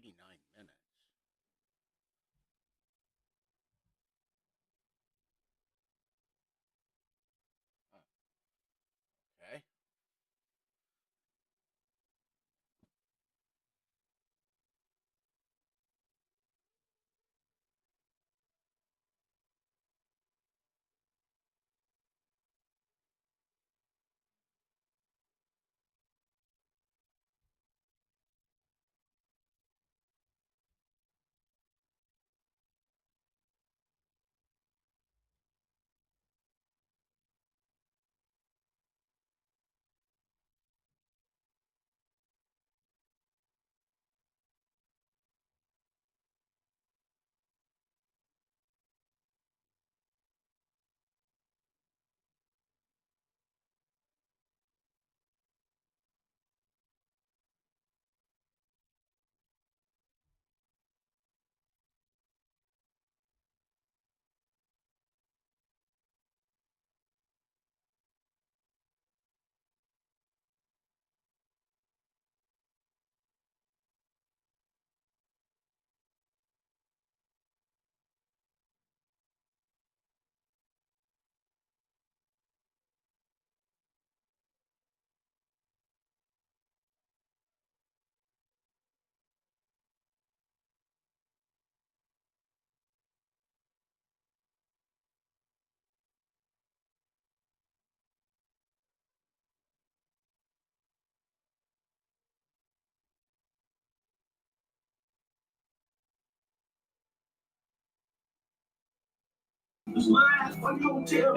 89 minutes. Okay.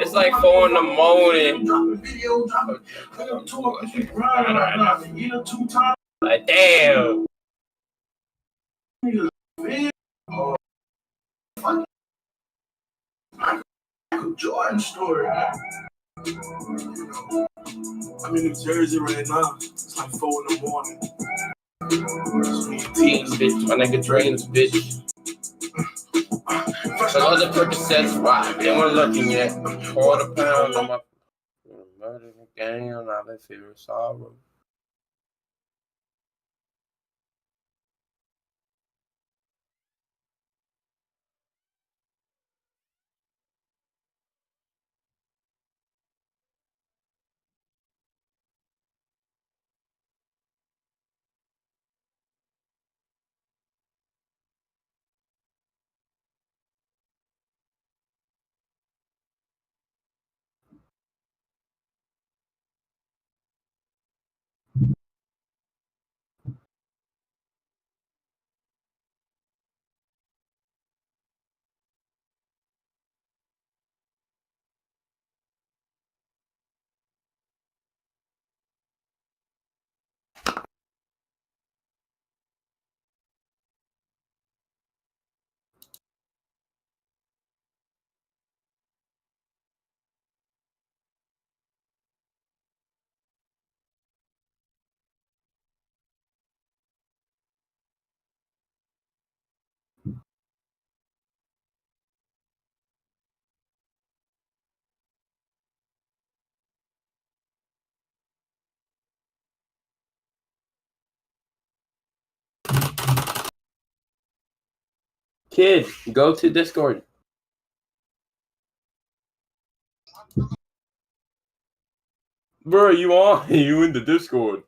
It's like 4 in the morning. Like, damn. Jordan story. I'm in New Jersey right now. It's like 4 in the morning. Teens, bitch. My nigga Dreams, bitch. So other Percocets, why? They weren't looking yet. Quarter pound on my murder gang on all that fear of sorrow. Kid, go to Discord. Bro, you on? You in the Discord.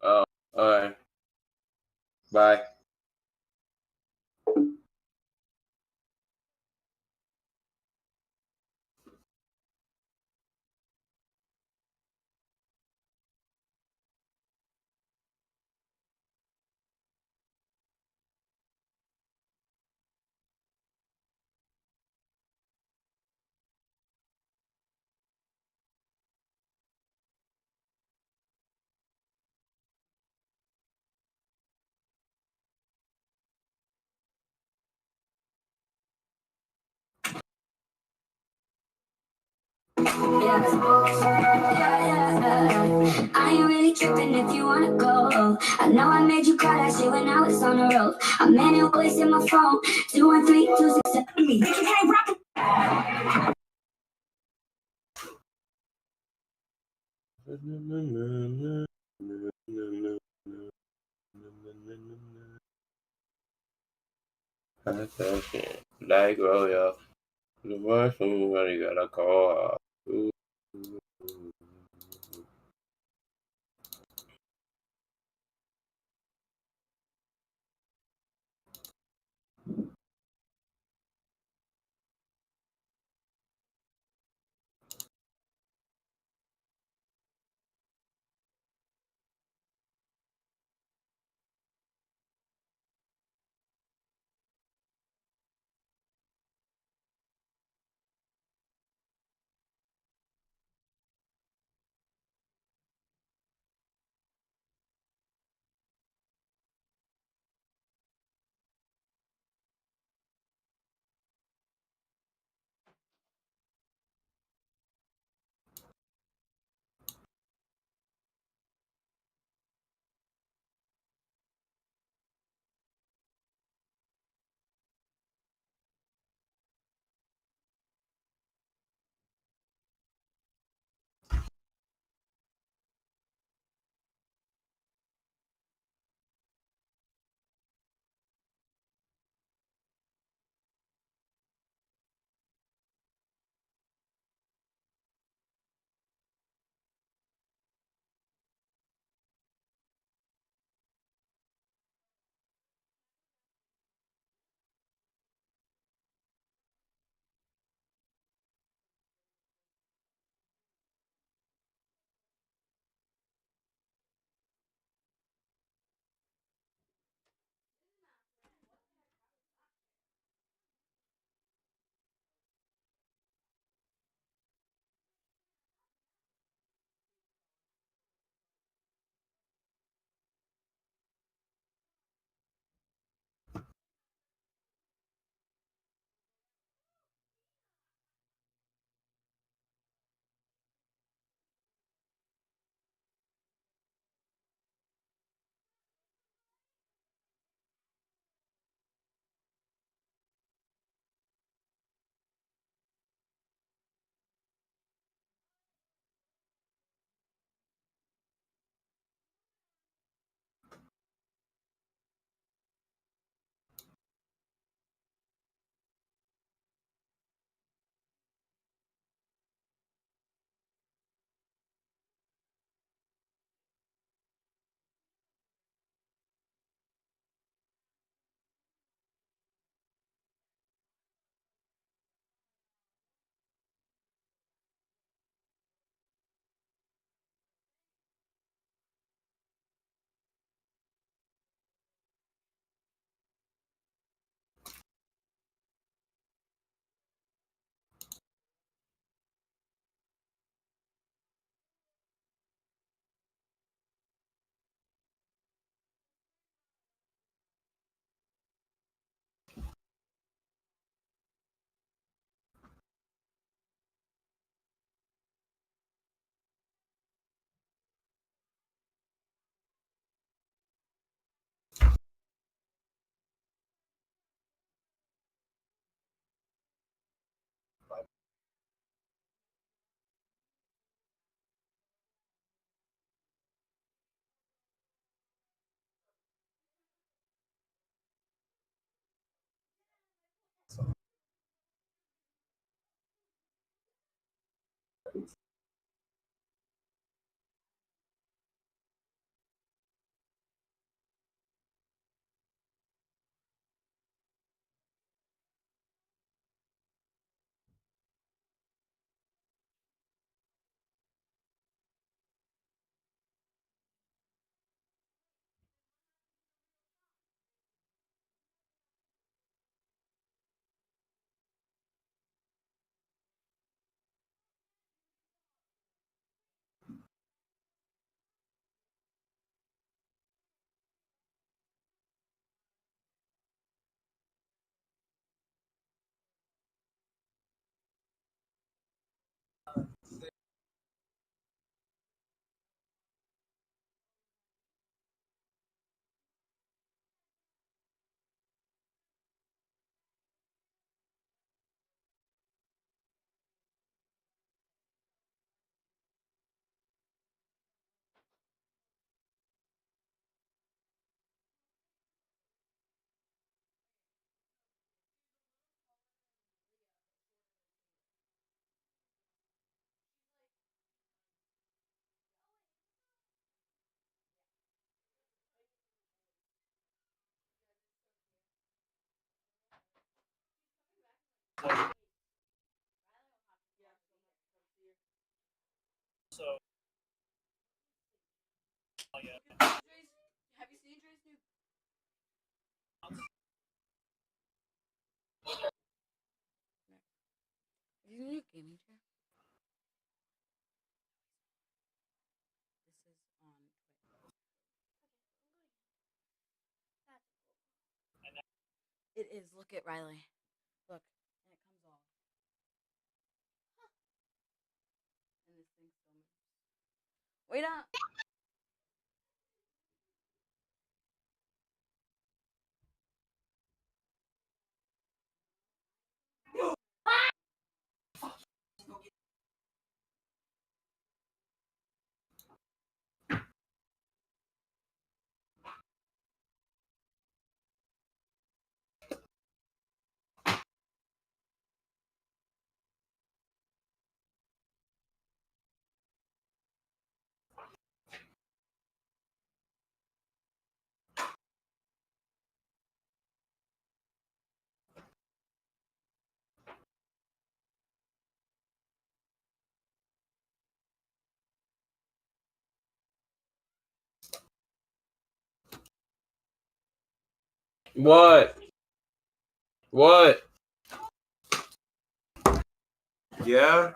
Oh, alright. Bye. I ain't really tripping if you wanna go. I know I made you cry that shit when I was on the road. I'm always in my phone. 213-267 me. Bitch, you can't rock. Like Royal, the worst one when you got a call. Have you seen Dre's new? Have you seen new gaming chair? This is on Twitch. It is. Look at Riley. Look, and it comes off. And this thing still moves. Wait up. What? What? Yeah?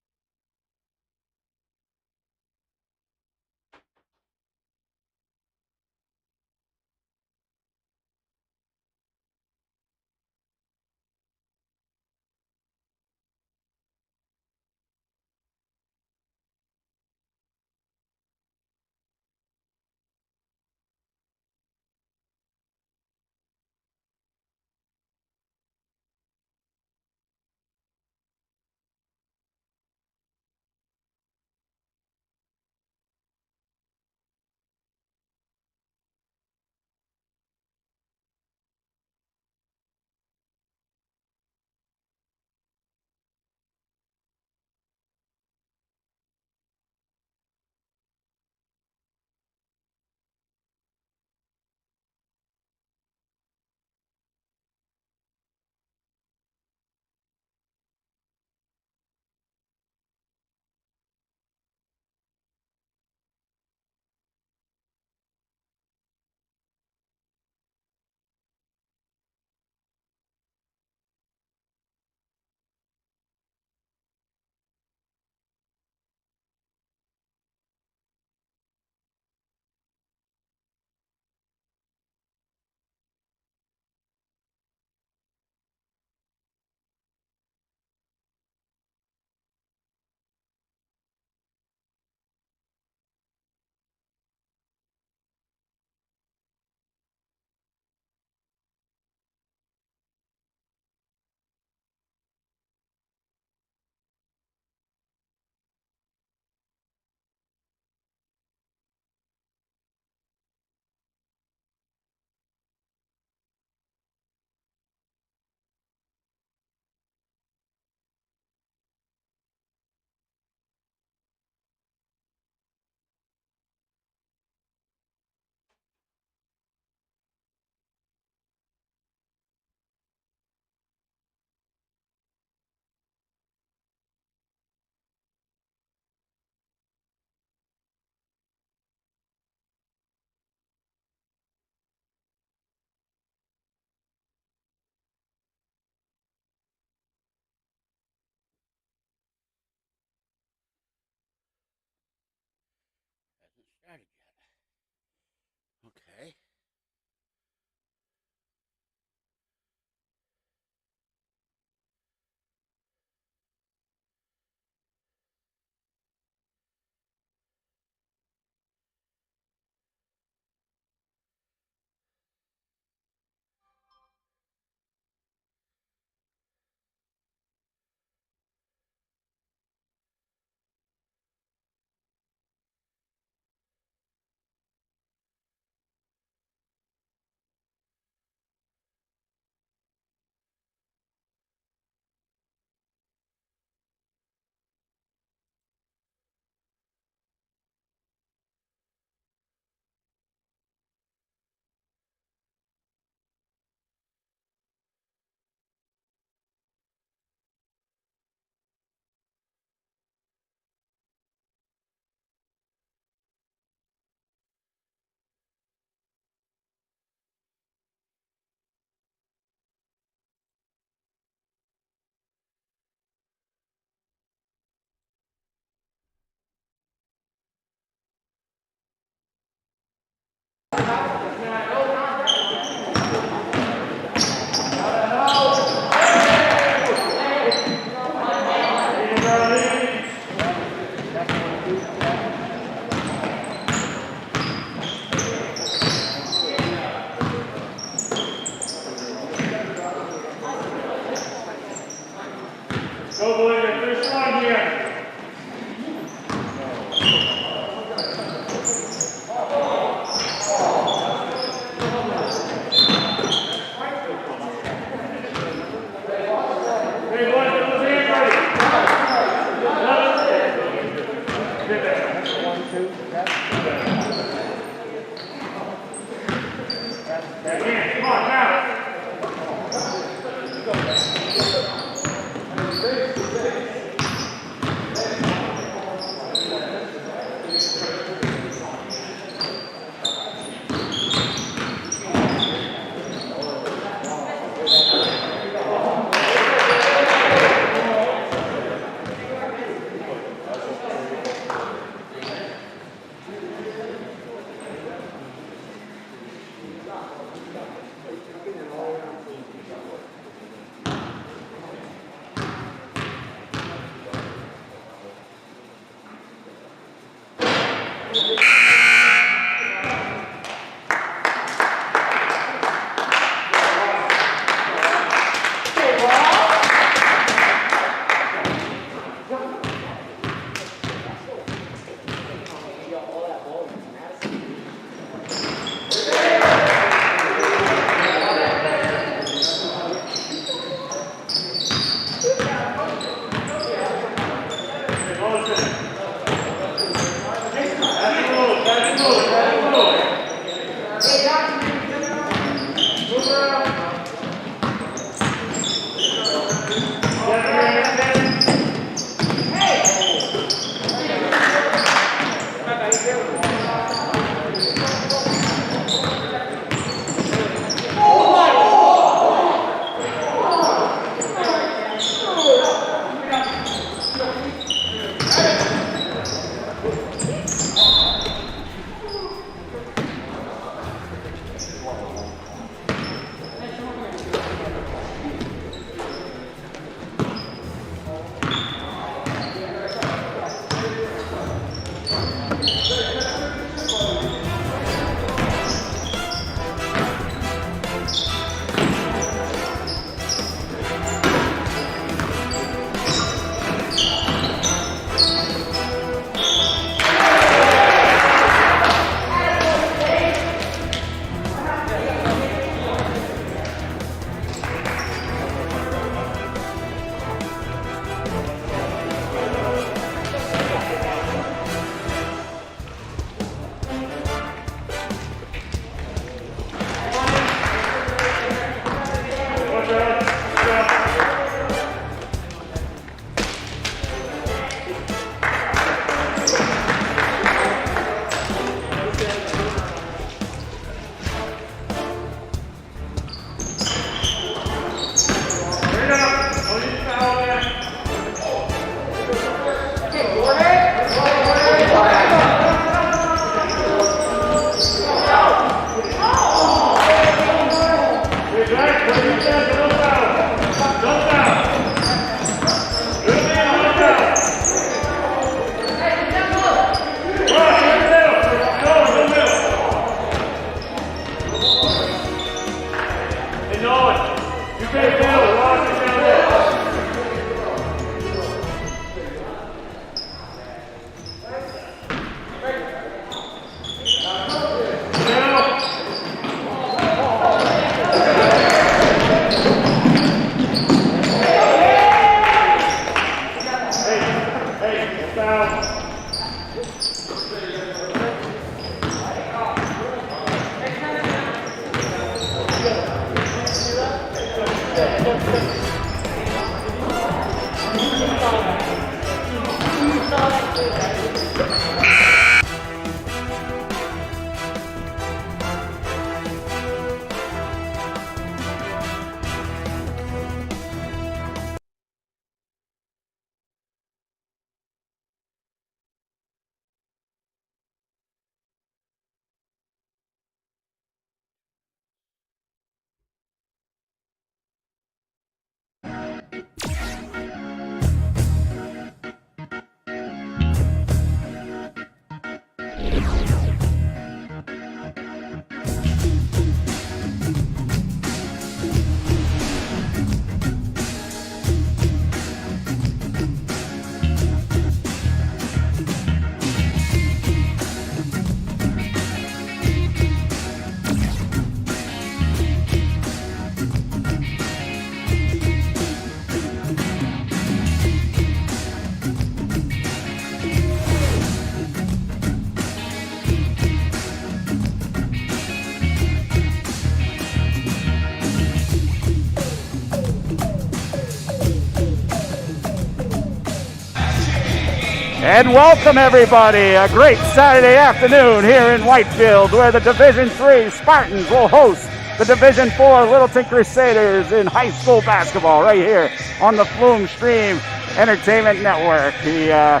And welcome everybody. A great Saturday afternoon here in Whitefield, where the Division III Spartans will host the Division IV Littleton Crusaders in high school basketball right here on the Flume Stream Entertainment Network. The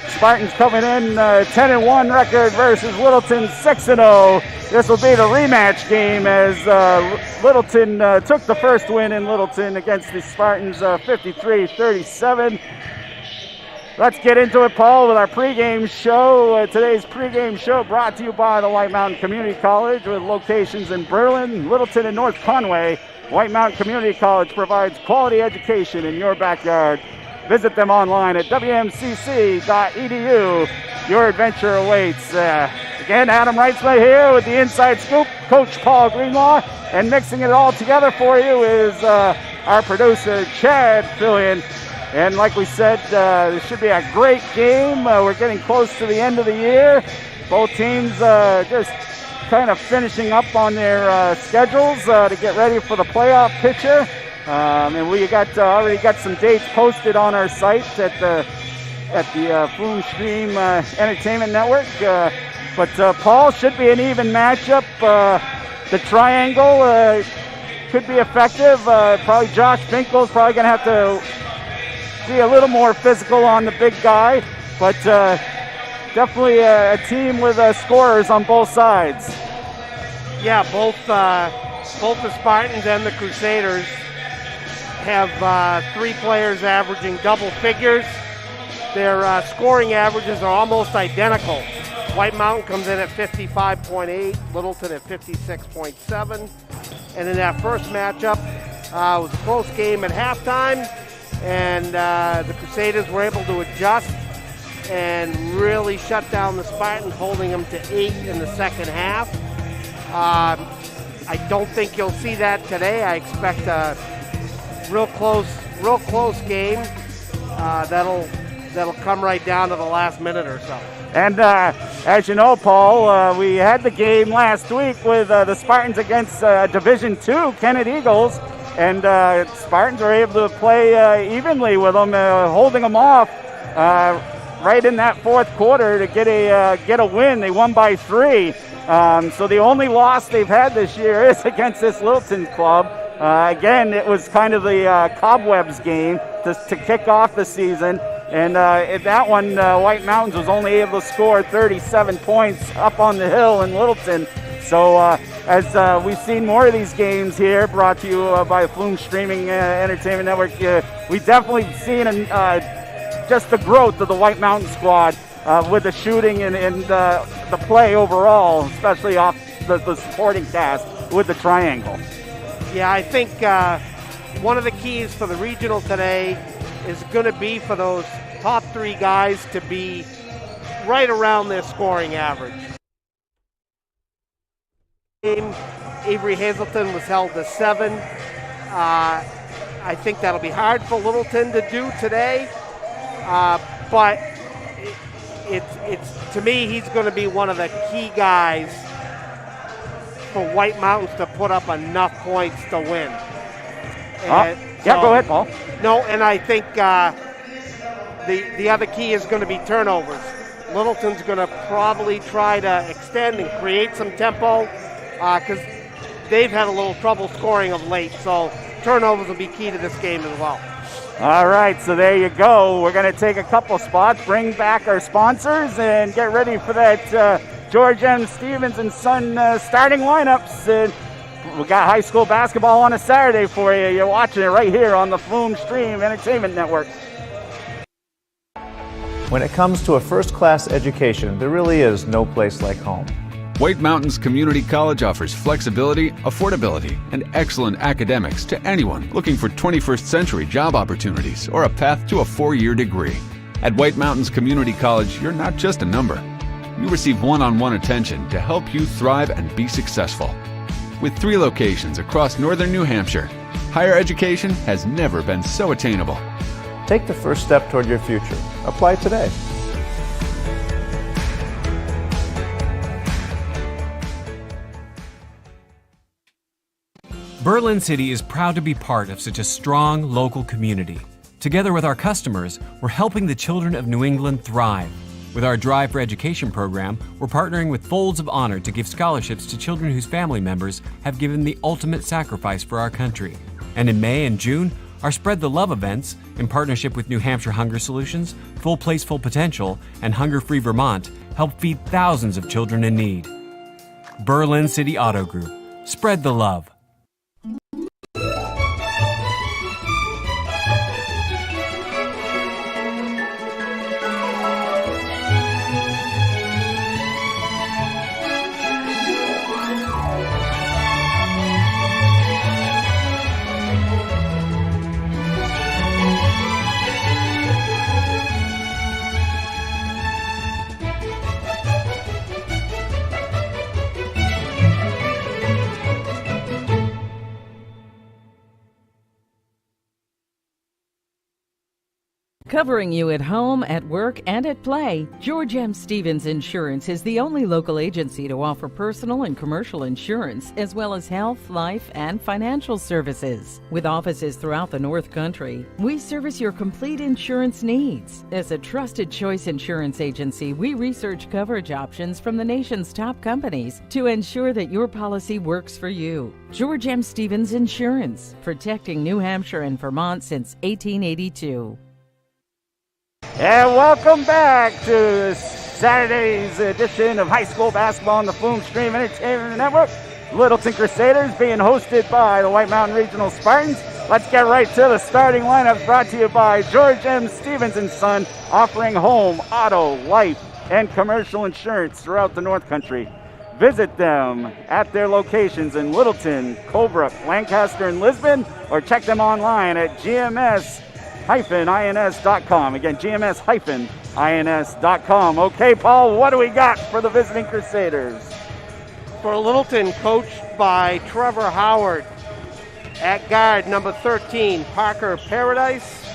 Spartans coming in 10-1 record versus Littleton 6-0. This will be the rematch game as Littleton took the first win in Littleton against the Spartans 53-37. Let's get into it, Paul, with our pregame show. Today's pregame show brought to you by the White Mountain Community College with locations in Berlin, Littleton, and North Conway. White Mountain Community College provides quality education in your backyard. Visit them online at wmcc.edu. Your adventure awaits. Again, Adam Reitzman here with the Inside Scoop, Coach Paul Greenlaw, and mixing it all together for you is our producer, Chad Fillion. And like we said, this should be a great game. We're getting close to the end of the year. Both teams just kind of finishing up on their schedules to get ready for the playoff picture. And we got already got some dates posted on our site at the Flume Stream Entertainment Network. But Paul, should be an even matchup. The triangle could be effective. Probably Josh Finkel's probably going to have to be a little more physical on the big guy, but definitely a team with scorers on both sides. Yeah, both the Spartans and the Crusaders have 3 players averaging double figures. Their scoring averages are almost identical. White Mountain comes in at 55.8, Littleton at 56.7. And in that first matchup, it was a close game at halftime. And the Crusaders were able to adjust and really shut down the Spartans, holding them to 8 in the second half. I don't think you'll see that today. I expect a real close game that'll come right down to the last minute or so. And as you know, Paul, we had the game last week with the Spartans against Division II Kennett Eagles. And Spartans were able to play evenly with them, holding them off right in that fourth quarter to get a win. They won by 3. So the only loss they've had this year is against this Littleton club. Again, it was kind of the Cobwebs game to kick off the season. And in that one, White Mountains was only able to score 37 points up on the hill in Littleton. So as we've seen more of these games here, brought to you by Flume Streaming Entertainment Network, we definitely seen just the growth of the White Mountain squad with the shooting and the play overall, especially off the supporting cast with the triangle. Yeah, I think one of the keys for the regional today is going to be for those top 3 guys to be right around their scoring average. Avery Hazelton was held to 7. I think that'll be hard for Littleton to do today, but it's to me, he's going to be one of the key guys for White Mountains to put up enough points to win. Go ahead, Paul. No, and I think the other key is going to be turnovers. Littleton's going to probably try to extend and create some tempo because they've had a little trouble scoring of late. So turnovers will be key to this game as well. All right, so there you go. We're going to take a couple spots, bring back our sponsors, and get ready for that George M. Stevens and Son starting lineups. We got high school basketball on a Saturday for you. You're watching it right here on the Flume Stream Entertainment Network. When it comes to a first-class education, there really is no place like home. White Mountains Community College offers flexibility, affordability, and excellent academics to anyone looking for 21st century job opportunities or a path to a 4-year degree. At White Mountains Community College, you're not just a number. You receive one-on-one attention to help you thrive and be successful. With 3 locations across northern New Hampshire, higher education has never been so attainable. Take the first step toward your future. Apply today. Berlin City is proud to be part of such a strong local community. Together with our customers, we're helping the children of New England thrive. With our Drive for Education program, we're partnering with Folds of Honor to give scholarships to children whose family members have given the ultimate sacrifice for our country. And in May and June, our Spread the Love events, in partnership with New Hampshire Hunger Solutions, Full Place Full Potential, and Hunger Free Vermont, help feed thousands of children in need. Berlin City Auto Group. Spread the love. Covering you at home, at work, and at play, George M. Stevens Insurance is the only local agency to offer personal and commercial insurance, as well as health, life, and financial services. With offices throughout the North Country, we service your complete insurance needs. As a trusted choice insurance agency, we research coverage options from the nation's top companies to ensure that your policy works for you. George M. Stevens Insurance, protecting New Hampshire and Vermont since 1882. And welcome back to Saturday's edition of high school basketball on the Flume Stream Entertainment Network. Littleton Crusaders being hosted by the White Mountain Regional Spartans. Let's get right to the starting lineup, brought to you by George M. Stevens & Son, offering home, auto, life, and commercial insurance throughout the North Country. Visit them at their locations in Littleton, Colebrook, Lancaster, and Lisbon, or check them online at gms-ins.com. Again, gms-ins.com. Okay, Paul, what do we got for the visiting Crusaders? For Littleton, coached by Trevor Howard. At guard, number 13, Parker Paradise.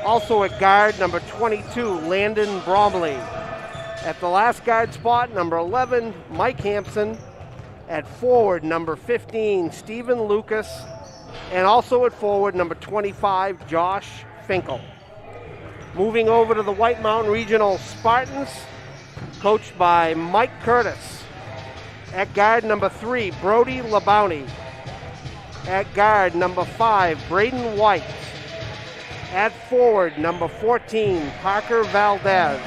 Also at guard, number 22, Landon Bromley. At the last guard spot, number 11, Mike Hampson. At forward, number 15, Stephen Lucas. And also at forward, number 25, Josh Finkel. Moving over to the White Mountain Regional Spartans, coached by Mike Curtis. At guard, number 3, Brody Labounty. At guard, number 5, Braden White. At forward, number 14, Parker Valdez.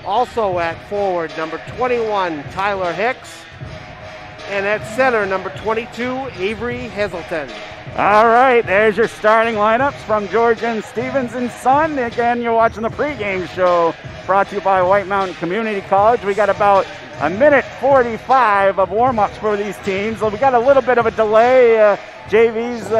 Also at forward, number 21, Tyler Hicks. And at center, number 22, Avery Hazelton. All right, there's your starting lineups from George M. Stevens & Son. Again, you're watching the pregame show brought to you by White Mountain Community College. We got about a minute 45 of warm-ups for these teams. So we got a little bit of a delay. JV's,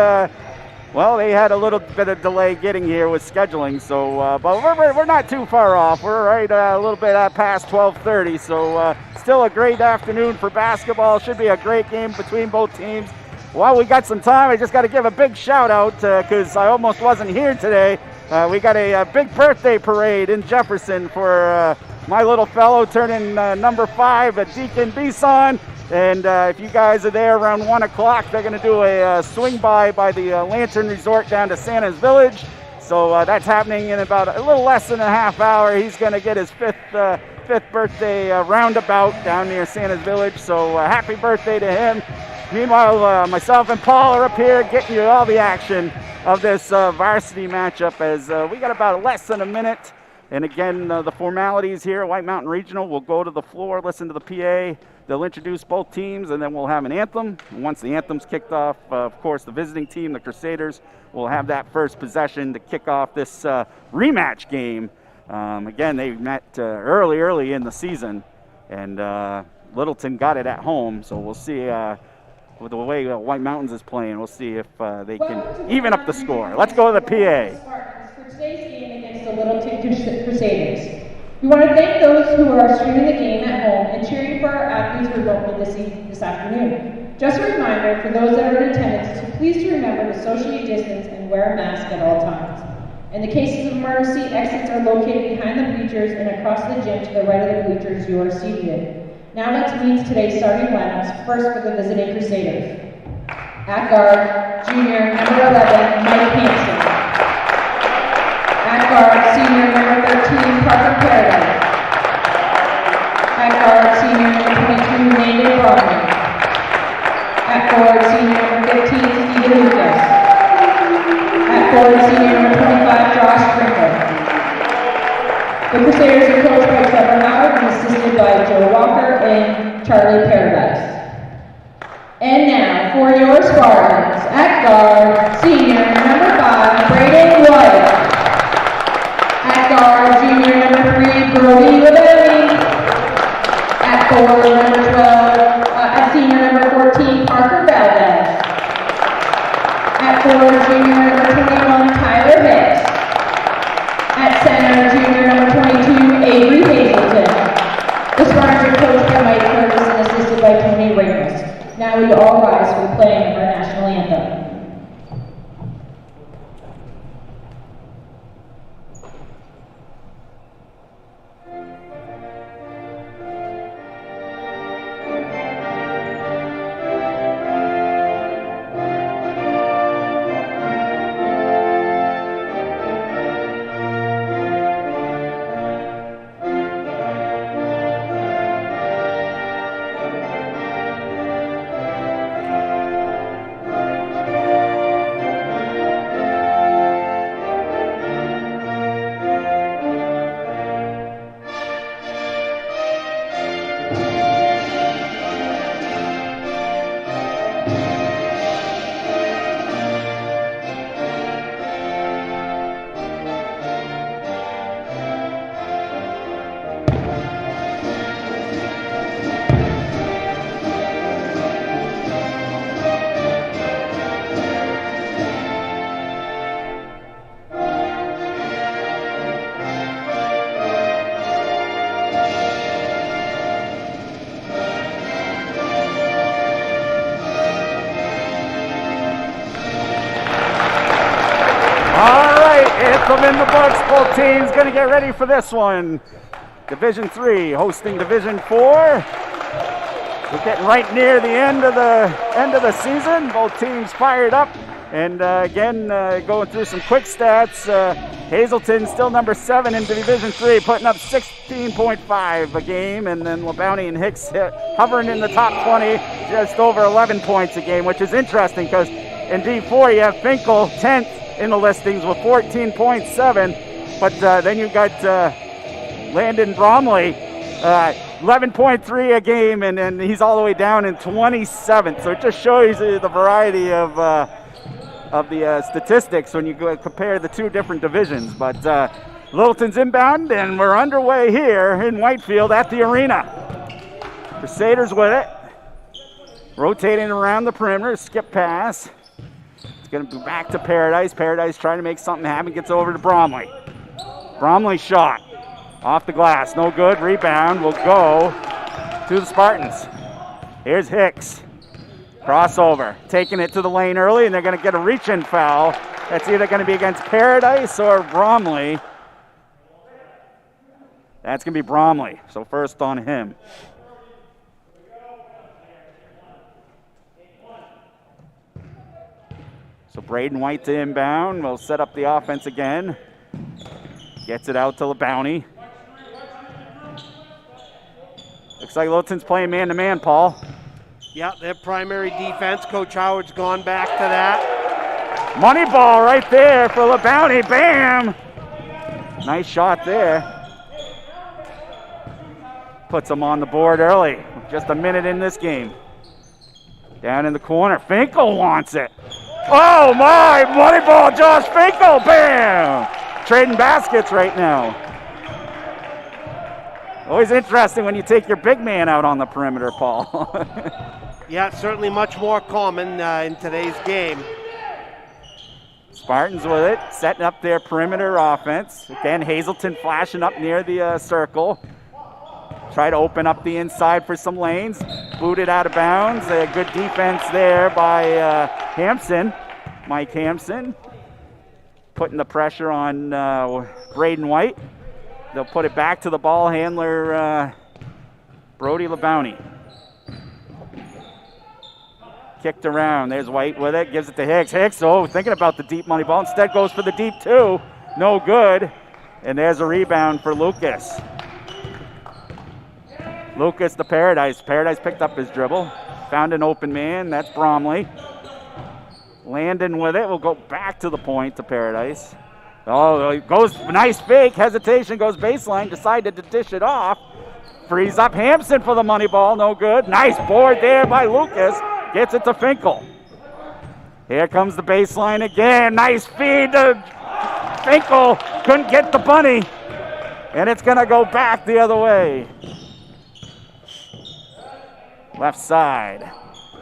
well, they had a little bit of delay getting here with scheduling. So, but we're not too far off. We're right a little bit past 12:30. So still a great afternoon for basketball. Should be a great game between both teams. While we got some time, I just got to give a big shout out because I almost wasn't here today. We got a big birthday parade in Jefferson for my little fellow turning number 5, Deacon Bison. And if you guys are there around 1 o'clock, they're going to do a swing by the Lantern Resort down to Santa's Village. So that's happening in about a little less than a half hour. He's going to get his fifth birthday roundabout down near Santa's Village. So happy birthday to him. Meanwhile, myself and Paul are up here getting you all the action of this varsity matchup as we got about less than a minute. And again, the formalities here at White Mountain Regional, we'll go to the floor, listen to the PA. They'll introduce both teams, and then we'll have an anthem. And once the anthem's kicked off, of course, the visiting team, the Crusaders, will have that first possession to kick off this rematch game. Again, they met early in the season, and Littleton got it at home, so we'll see with the way White Mountains is playing, we'll see if they can even up the score. Let's go to the PA. For today's game against the Littleton Crusaders. We want to thank those who are streaming the game at home and cheering for our athletes remotely this afternoon. Just a reminder for those that are in attendance to please remember to socially distance and wear a mask at all times. In the cases of emergency, exits are located behind the bleachers and across the gym to the right of the bleachers you are seated in. Now let's meet today's starting lineups, first for the visiting Crusaders. At guard, junior, number 11, Mike Hampson. senior number 13, Parker Paradise. At guard, senior number 22, Landon Bromley. At forward, senior number 15, Stephen Lucas. At forward, senior number 25, Josh Sprinkle. The Crusaders are coached by Trevor Howard and assisted by Joe Walker and Charlie Paradise. And now, for your Spartans, at guard, senior number 5, Braden White. At guard, junior number 3, Brody Leveni. At forward, number 12, at senior number 14, Parker Valdez. At forward, junior number 21, Tyler Hicks. At center, junior number 22, Avery Hazelton. The Spartans are coached by Mike Curtis and assisted by Tony Ramos. Now we all rise for the playing of our national anthem. In the books, both teams going to get ready for this one. Division 3 hosting Division 4. We're getting right near the end of the season. Both teams fired up, and again going through some quick stats. Hazelton still number 7 in Division 3, putting up 16.5 a game, and then LeBounty and Hicks hovering in the top 20, just over 11 points a game, which is interesting because in D4 you have Finkel 10th. In the listings with 14.7, but then you got Landon Bromley, 11.3 a game, and he's all the way down in 27th. So it just shows you the variety of the statistics when you compare the two different divisions. But Littleton's inbound, and we're underway here in Whitefield at the arena. Crusaders with it, rotating around the perimeter, skip pass. Going to be back to Paradise. Paradise trying to make something happen. Gets over to Bromley. Bromley shot. Off the glass. No good. Rebound will go to the Spartans. Here's Hicks. Crossover. Taking it to the lane early, and they're going to get a reach-in foul. That's either going to be against Paradise or Bromley. That's going to be Bromley. So first on him. So Braden White to inbound. We'll set up the offense again. Gets it out to LeBounty. Looks like Littleton's playing man-to-man, Paul. Yeah, their primary defense. Coach Howard's gone back to that. Money ball right there for LeBounty. Bam! Nice shot there. Puts them on the board early. Just a minute in this game. Down in the corner. Finkel wants it. Oh my, money ball, Josh Finkel, bam! Trading baskets right now. Always interesting when you take your big man out on the perimeter, Paul. Yeah, certainly much more common in today's game. Spartans with it, setting up their perimeter offense. Again, Hazelton flashing up near the circle. Try to open up the inside for some lanes. Booted out of bounds. A good defense there by Hampson, Mike Hampson. Putting the pressure on Braden White. They'll put it back to the ball handler, Brody LeBounty. Kicked around. There's White with it. Gives it to Hicks. Hicks, thinking about the deep money ball. Instead goes for the deep two. No good. And there's a rebound for Lucas. Lucas to Paradise. Paradise picked up his dribble. Found an open man. That's Bromley. Landon with it. We'll go back to the point to Paradise. Oh, it goes, nice fake. Hesitation, goes baseline. Decided to dish it off. Frees up Hampson for the money ball. No good. Nice board there by Lucas. Gets it to Finkel. Here comes the baseline again. Nice feed to Finkel. Couldn't get the bunny. And it's going to go back the other way. Left side.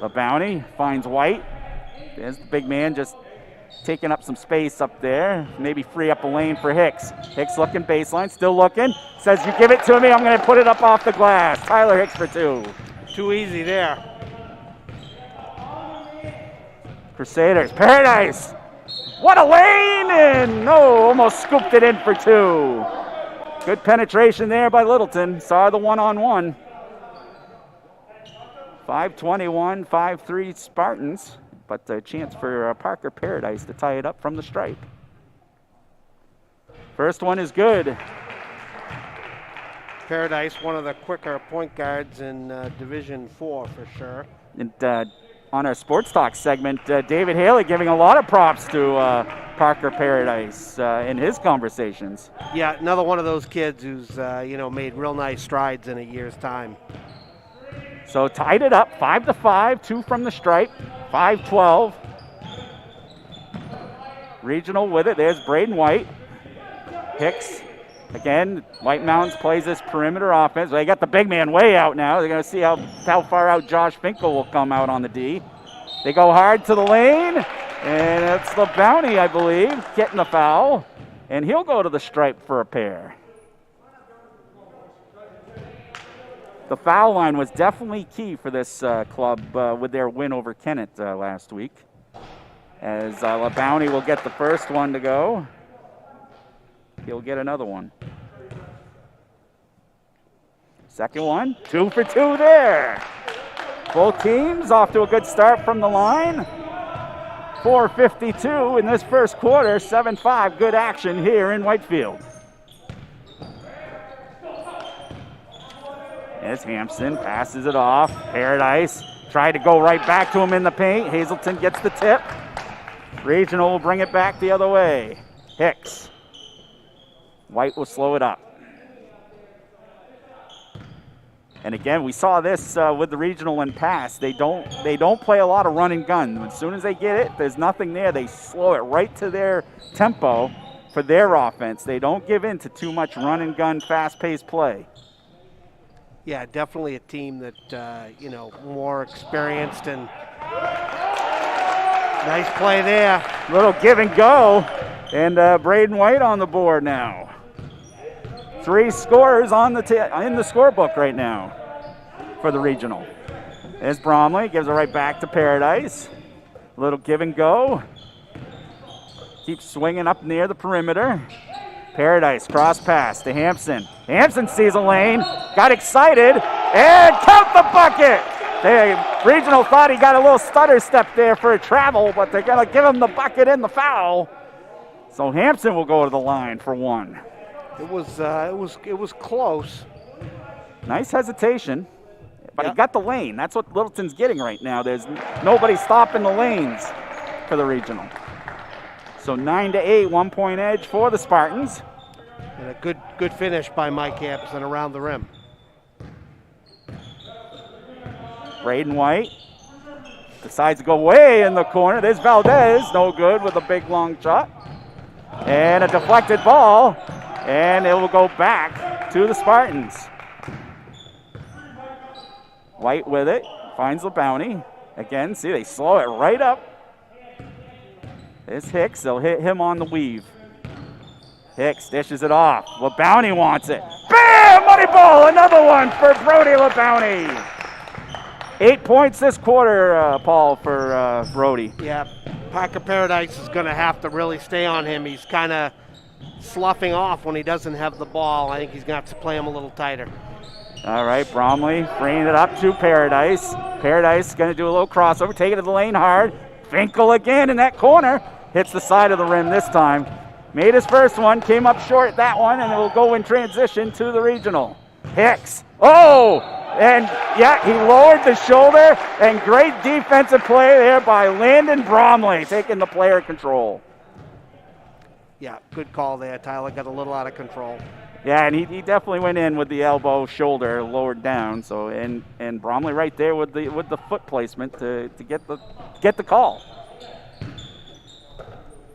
The Bounty finds White. There's the big man just taking up some space up there. Maybe free up a lane for Hicks. Hicks looking baseline, still looking. Says, you give it to me, I'm going to put it up off the glass. Tyler Hicks for two. Too easy there. Crusaders, Paradise. What a lane! And no, almost scooped it in for two. Good penetration there by Littleton. Saw the one-on-one. 5:21, 5-3 Spartans. But a chance for Parker Paradise to tie it up from the stripe. First one is good. Paradise, one of the quicker point guards in Division 4 for sure. And on our Sports Talk segment, David Haley giving a lot of props to Parker Paradise in his conversations. Yeah, another one of those kids who's made real nice strides in a year's time. So tied it up, 5-5, two from the stripe, 5-12. Regional with it. There's Braden White. Hicks. Again, White Mountains plays this perimeter offense. They got the big man way out now. They're going to see how far out Josh Finkel will come out on the D. They go hard to the lane, and it's the Bounty, I believe, getting the foul. And he'll go to the stripe for a pair. The foul line was definitely key for this club with their win over Kennett last week. As LaBounty will get the first one to go. He'll get another one. Second one, 2 for 2 there. Both teams off to a good start from the line. 4:52 in this first quarter, 7-5. Good action here in Whitefield. As Hampson passes it off. Paradise tried to go right back to him in the paint. Hazelton gets the tip. Regional will bring it back the other way. Hicks. White will slow it up. And again, we saw this with the regional and pass. They don't play a lot of run and gun. As soon as they get it, there's nothing there. They slow it right to their tempo for their offense. They don't give in to too much run and gun, fast-paced play. Yeah, definitely a team that, more experienced and nice play there. Little give and go. And Braden White on the board now. 3 scorers on in the scorebook right now for the regional. There's Bromley, gives it right back to Paradise. Little give and go. Keeps swinging up near the perimeter. Paradise, cross pass to Hampson. Hampson sees a lane, got excited, and count the bucket! The regional thought he got a little stutter step there for a travel, but they're going to give him the bucket and the foul. So Hampson will go to the line for one. It was close. Nice hesitation, but he got the lane. That's what Littleton's getting right now. There's nobody stopping the lanes for the regional. So 9-8, 1-point edge for the Spartans. And a good finish by Mike Hampson around the rim. Braden White decides to go way in the corner. There's Valdez, no good with a big long shot. And a deflected ball, and it will go back to the Spartans. White with it, finds the Bounty. Again, see, they slow it right up. There's Hicks, they'll hit him on the weave. Hicks dishes it off. LaBounty wants it. Bam! Money ball! Another one for Brody LaBounty. 8 points this quarter, Paul, for Brody. Yeah, Parker Paradise is going to have to really stay on him. He's kind of sloughing off when he doesn't have the ball. I think he's going to have to play him a little tighter. All right, Bromley bringing it up to Paradise. Paradise going to do a little crossover, take it to the lane hard. Finkel again in that corner. Hits the side of the rim this time. Made his first one, came up short that one, and it will go in transition to the regional. Hicks. Oh! And yeah, he lowered the shoulder, and great defensive play there by Landon Bromley, taking the player control. Yeah, good call there. Tyler got a little out of control. Yeah, and he definitely went in with the elbow, shoulder lowered down. So and Bromley right there with the foot placement to get the call.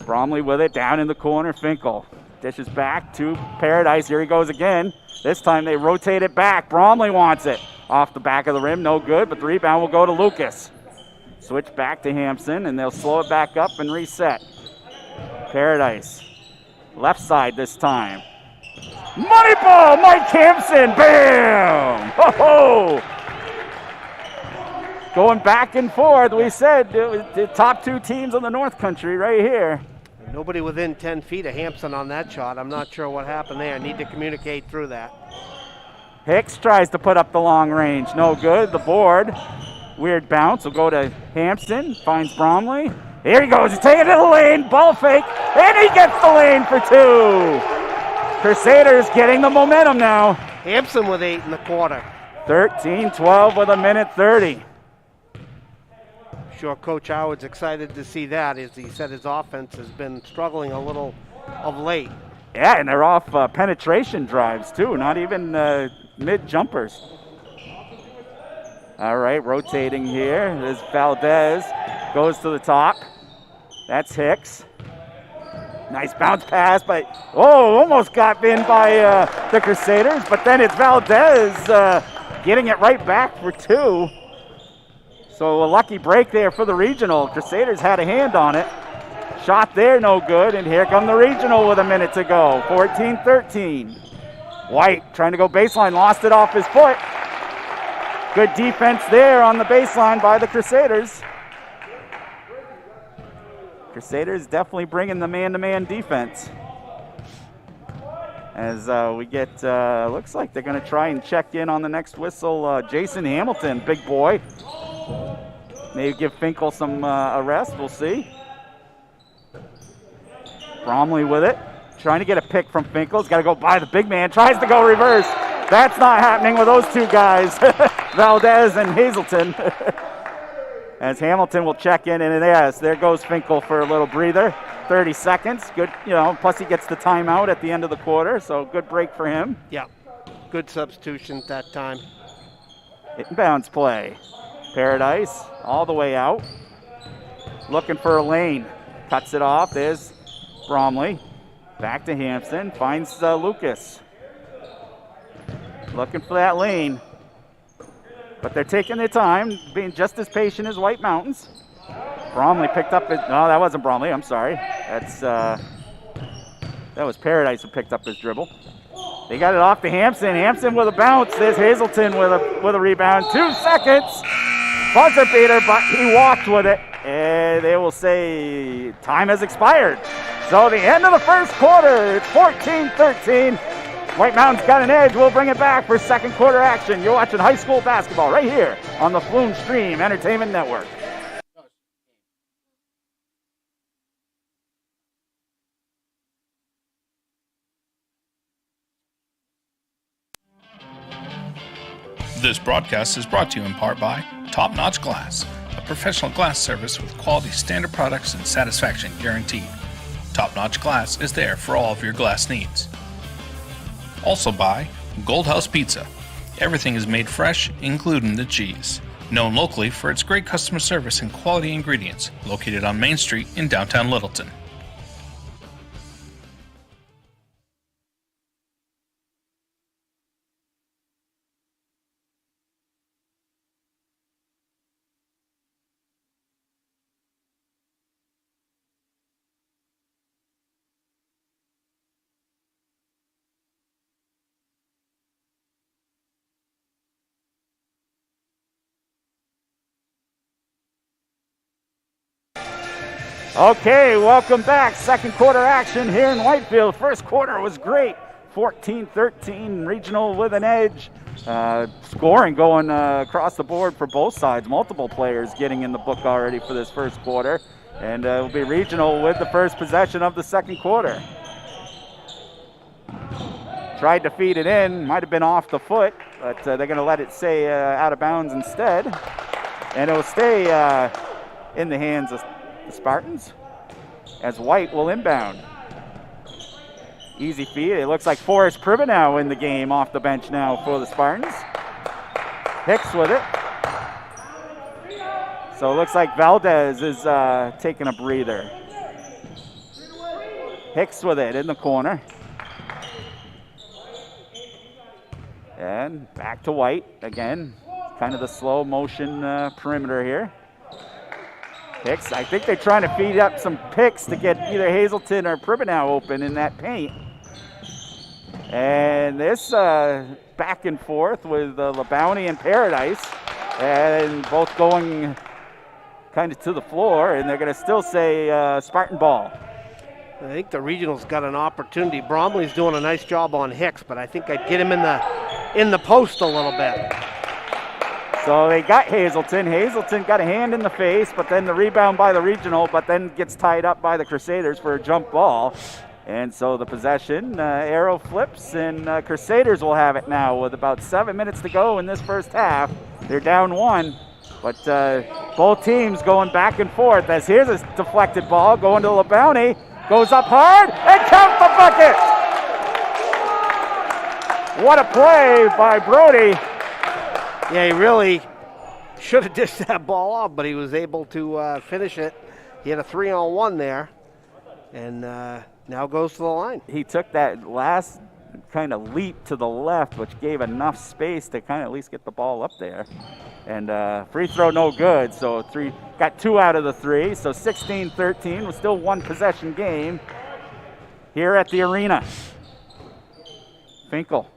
Bromley with it down in the corner. Finkel dishes back to Paradise. Here he goes again. This time they rotate it back. Bromley wants it off the back of the rim. No good, but the rebound will go to Lucas. Switch back to Hampson, and they'll slow it back up and reset. Paradise. Left side this time. Money ball, Mike Hampson. Bam! Ho-ho! Going back and forth, we said the top two teams in the North Country right here. Nobody within 10 feet of Hampson on that shot. I'm not sure what happened there. Need to communicate through that. Hicks tries to put up the long range. No good. The board. Weird bounce. Will go to Hampson. Finds Bromley. Here he goes. He's taking it to the lane. Ball fake. And he gets the lane for two. Crusaders getting the momentum now. Hampson with 8 in the quarter. 13-12 with 1:30. Sure, Coach Howard's excited to see that. As he said, his offense has been struggling a little of late. Yeah, and they're off penetration drives too, not even mid jumpers. All right, rotating here. There's Valdez, goes to the top. That's Hicks. Nice bounce pass, but almost got in by the Crusaders, but then it's Valdez getting it right back for two. So a lucky break there for the regional. Crusaders had a hand on it. Shot there, no good, and here come the regional with 1 minute to go. 14-13. White trying to go baseline, lost it off his foot. Good defense there on the baseline by the Crusaders. Crusaders definitely bringing the man-to-man defense. As we get, looks like they're going to try and check in on the next whistle. Jason Hamilton, big boy. Maybe give Finkel some a rest, we'll see. Bromley with it, trying to get a pick from Finkel. He's got to go by the big man, tries to go reverse. That's not happening with those two guys, Valdez and Hazelton. As Hamilton will check in, and yes, there goes Finkel for a little breather. 30 seconds, good, plus he gets the timeout at the end of the quarter, so good break for him. Yeah, good substitution at that time. Inbounds play. Paradise all the way out. Looking for a lane. Cuts it off. There's Bromley. Back to Hampson. Finds Lucas. Looking for that lane. But they're taking their time, being just as patient as White Mountains. Bromley picked up his... No, that wasn't Bromley. I'm sorry. That was Paradise who picked up his dribble. They got it off to Hampson. Hampson with a bounce. There's Hazelton with a rebound. 2 seconds. Buzzer beater, but he walked with it. And they will say time has expired. So the end of the first quarter, it's 14-13. White Mountains got an edge. We'll bring it back for second quarter action. You're watching high school basketball right here on the Flume Stream Entertainment Network. This broadcast is brought to you in part by Top Notch Glass, a professional glass service with quality standard products and satisfaction guaranteed. Top Notch Glass is there for all of your glass needs. Also by Gold House Pizza. Everything is made fresh, including the cheese. Known locally for its great customer service and quality ingredients, located on Main Street in downtown Littleton. Okay, welcome back. Second quarter action here in Whitefield. First quarter was great. 14-13, regional with an edge. Scoring going across the board for both sides. Multiple players getting in the book already for this first quarter. And it will be regional with the first possession of the second quarter. Tried to feed it in, might have been off the foot, but they're going to let it stay out of bounds instead. And it will stay in the hands of the Spartans as White will inbound. Easy feed. It looks like Forrest Pribanow in the game off the bench now for the Spartans. Hicks with it. So it looks like Valdez is taking a breather. Hicks with it in the corner. And back to White again. Kind of the slow motion perimeter here. Hicks, I think they're trying to feed up some picks to get either Hazelton or Pribanow open in that paint. And this back and forth with LeBounty and Paradise, and both going kind of to the floor, and they're going to still say Spartan ball. I think the regional's got an opportunity. Bromley's doing a nice job on Hicks, but I think I'd get him in the post a little bit. So they got Hazelton. Hazelton got a hand in the face, but then the rebound by the regional, but then gets tied up by the Crusaders for a jump ball. And so the possession, arrow flips, and Crusaders will have it now with about 7 minutes to go in this first half. They're down 1, but both teams going back and forth as here's a deflected ball going to LeBounty. Goes up hard and count the bucket! What a play by Brody. Yeah, he really should have dished that ball off, but he was able to finish it. He had a 3-on-1 there, and now goes to the line. He took that last kind of leap to the left, which gave enough space to kind of at least get the ball up there. And free throw no good, so got 2 out of the 3, so 16-13 was still 1 possession game here at the arena. Finkel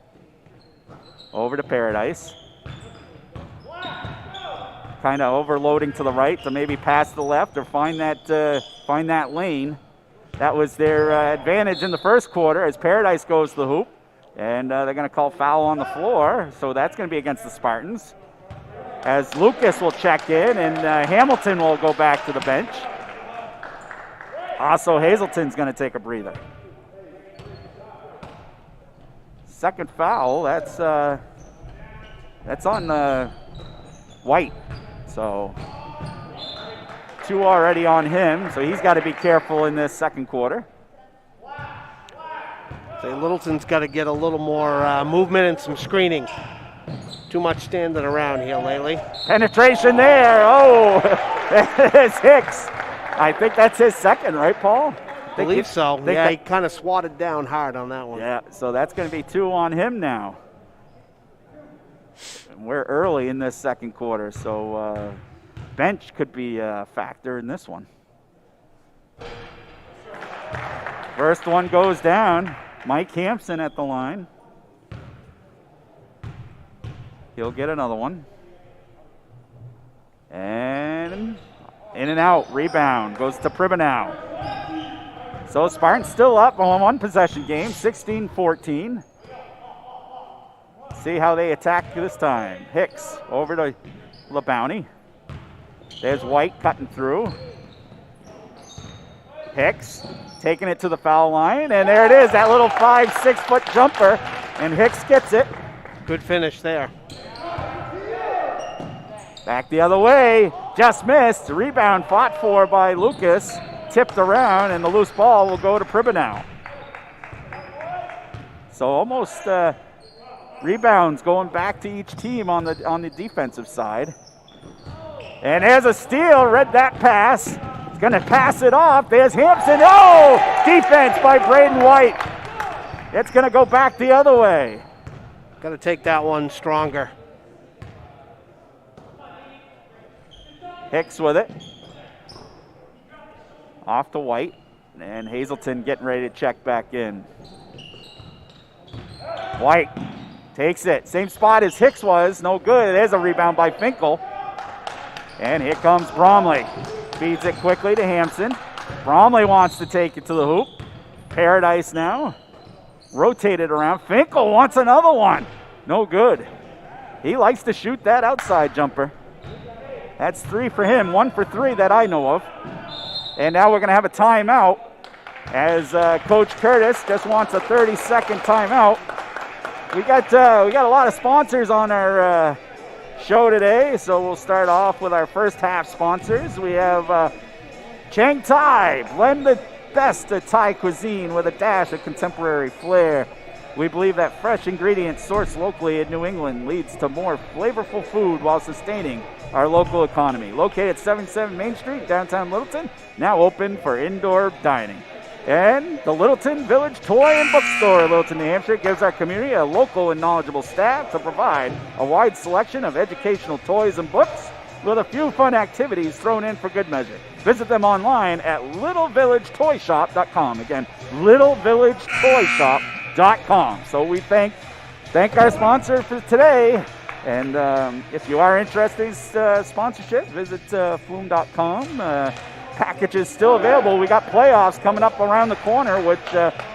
over to Paradise. Kind of overloading to the right to maybe pass to the left or find that lane. That was their advantage in the first quarter as Paradise goes to the hoop. And they're going to call foul on the floor, so that's going to be against the Spartans. As Lucas will check in and Hamilton will go back to the bench. Also, Hazelton's going to take a breather. Second foul, that's on White. So 2 already on him, so he's got to be careful in this second quarter. So Littleton's got to get a little more movement and some screening. Too much standing around here lately. Penetration there. Oh, it's Hicks. I think that's his second, right, Paul? I believe so. Yeah, he kind of swatted down hard on that one. Yeah, so that's going to be 2 on him now. And we're early in this second quarter, so bench could be a factor in this one. First one goes down. Mike Hampson at the line. He'll get another one. And in and out. Rebound goes to Pribanow. So Spartans still up on 1 possession game, 16-14. See how they attack this time. Hicks over to LeBounty. There's White cutting through. Hicks taking it to the foul line, and there it is, that little 5-6 foot jumper, and Hicks gets it. Good finish there. Back the other way, just missed. Rebound fought for by Lucas, tipped around, and the loose ball will go to Pribanow. So almost rebounds going back to each team on the defensive side. And there's a steal, read that pass. He's gonna pass it off, there's Hampson. Oh, defense by Braden White. It's gonna go back the other way. Got to take that one stronger. Hicks with it. Off to White. And Hazelton getting ready to check back in. White takes it. Same spot as Hicks was. No good. There's a rebound by Finkel. And here comes Bromley. Feeds it quickly to Hampson. Bromley wants to take it to the hoop. Paradise now. Rotated around. Finkel wants another one. No good. He likes to shoot that outside jumper. That's 3 for him, 1 for 3 that I know of. And now we're going to have a timeout as Coach Curtis just wants a 30-second timeout we got a lot of sponsors on our show today, so we'll start off with our first half sponsors. We have Chang Thai, blend the best of Thai cuisine with a dash of contemporary flair. We believe that fresh ingredients sourced locally in New England leads to more flavorful food while sustaining our local economy. Located at 77 Main Street, downtown Littleton, now open for indoor dining. And the Littleton Village Toy and Bookstore, Littleton, New Hampshire, gives our community a local and knowledgeable staff to provide a wide selection of educational toys and books with a few fun activities thrown in for good measure. Visit them online at littlevillagetoyshop.com. Again, littlevillagetoyshop.com. So we thank our sponsor for today. And if you are interested in sponsorship, visit flume.com. Package is still available. We got playoffs coming up around the corner, which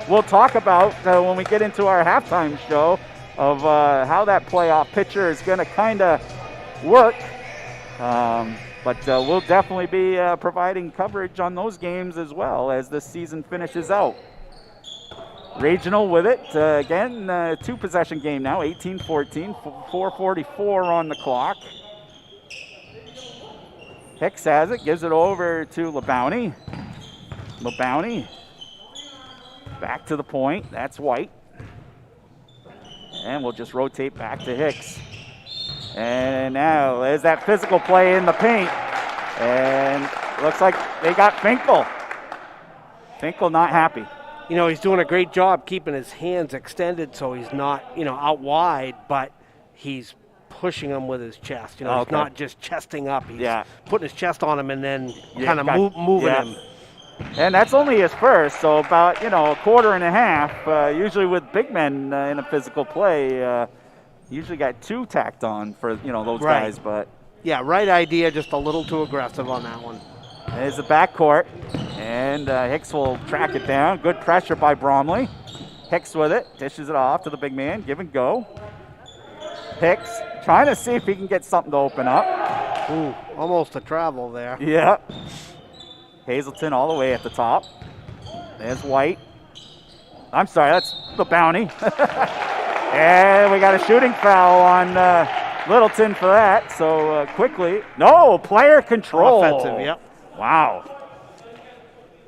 we'll talk about when we get into our halftime show of how that playoff picture is going to kind of work. But we'll definitely be providing coverage on those games as well as this season finishes out. Regional with it. Again, two-possession game now, 18-14, 4:44 on the clock. Hicks has it, gives it over to LeBounty. LeBounty back to the point. That's White. And we'll just rotate back to Hicks. And now there's that physical play in the paint. And looks like they got Finkel. Finkel not happy. You know, he's doing a great job keeping his hands extended so he's not, out wide, but he's pushing him with his chest. He's not just chesting up. He's putting his chest on him and then kind of moving him. And that's only his first, so about, a quarter and a half. Usually with big men in a physical play, usually got two tacked on for, those guys. But yeah, right idea, just a little too aggressive on that one. There's the backcourt, and Hicks will track it down. Good pressure by Bromley. Hicks with it, dishes it off to the big man, give and go. Hicks trying to see if he can get something to open up. Ooh, almost a travel there. Yeah. Hazelton all the way at the top. There's White. I'm sorry, that's the Bounty. And we got a shooting foul on Littleton for that. So quickly. No, player control. Offensive, yep. Wow.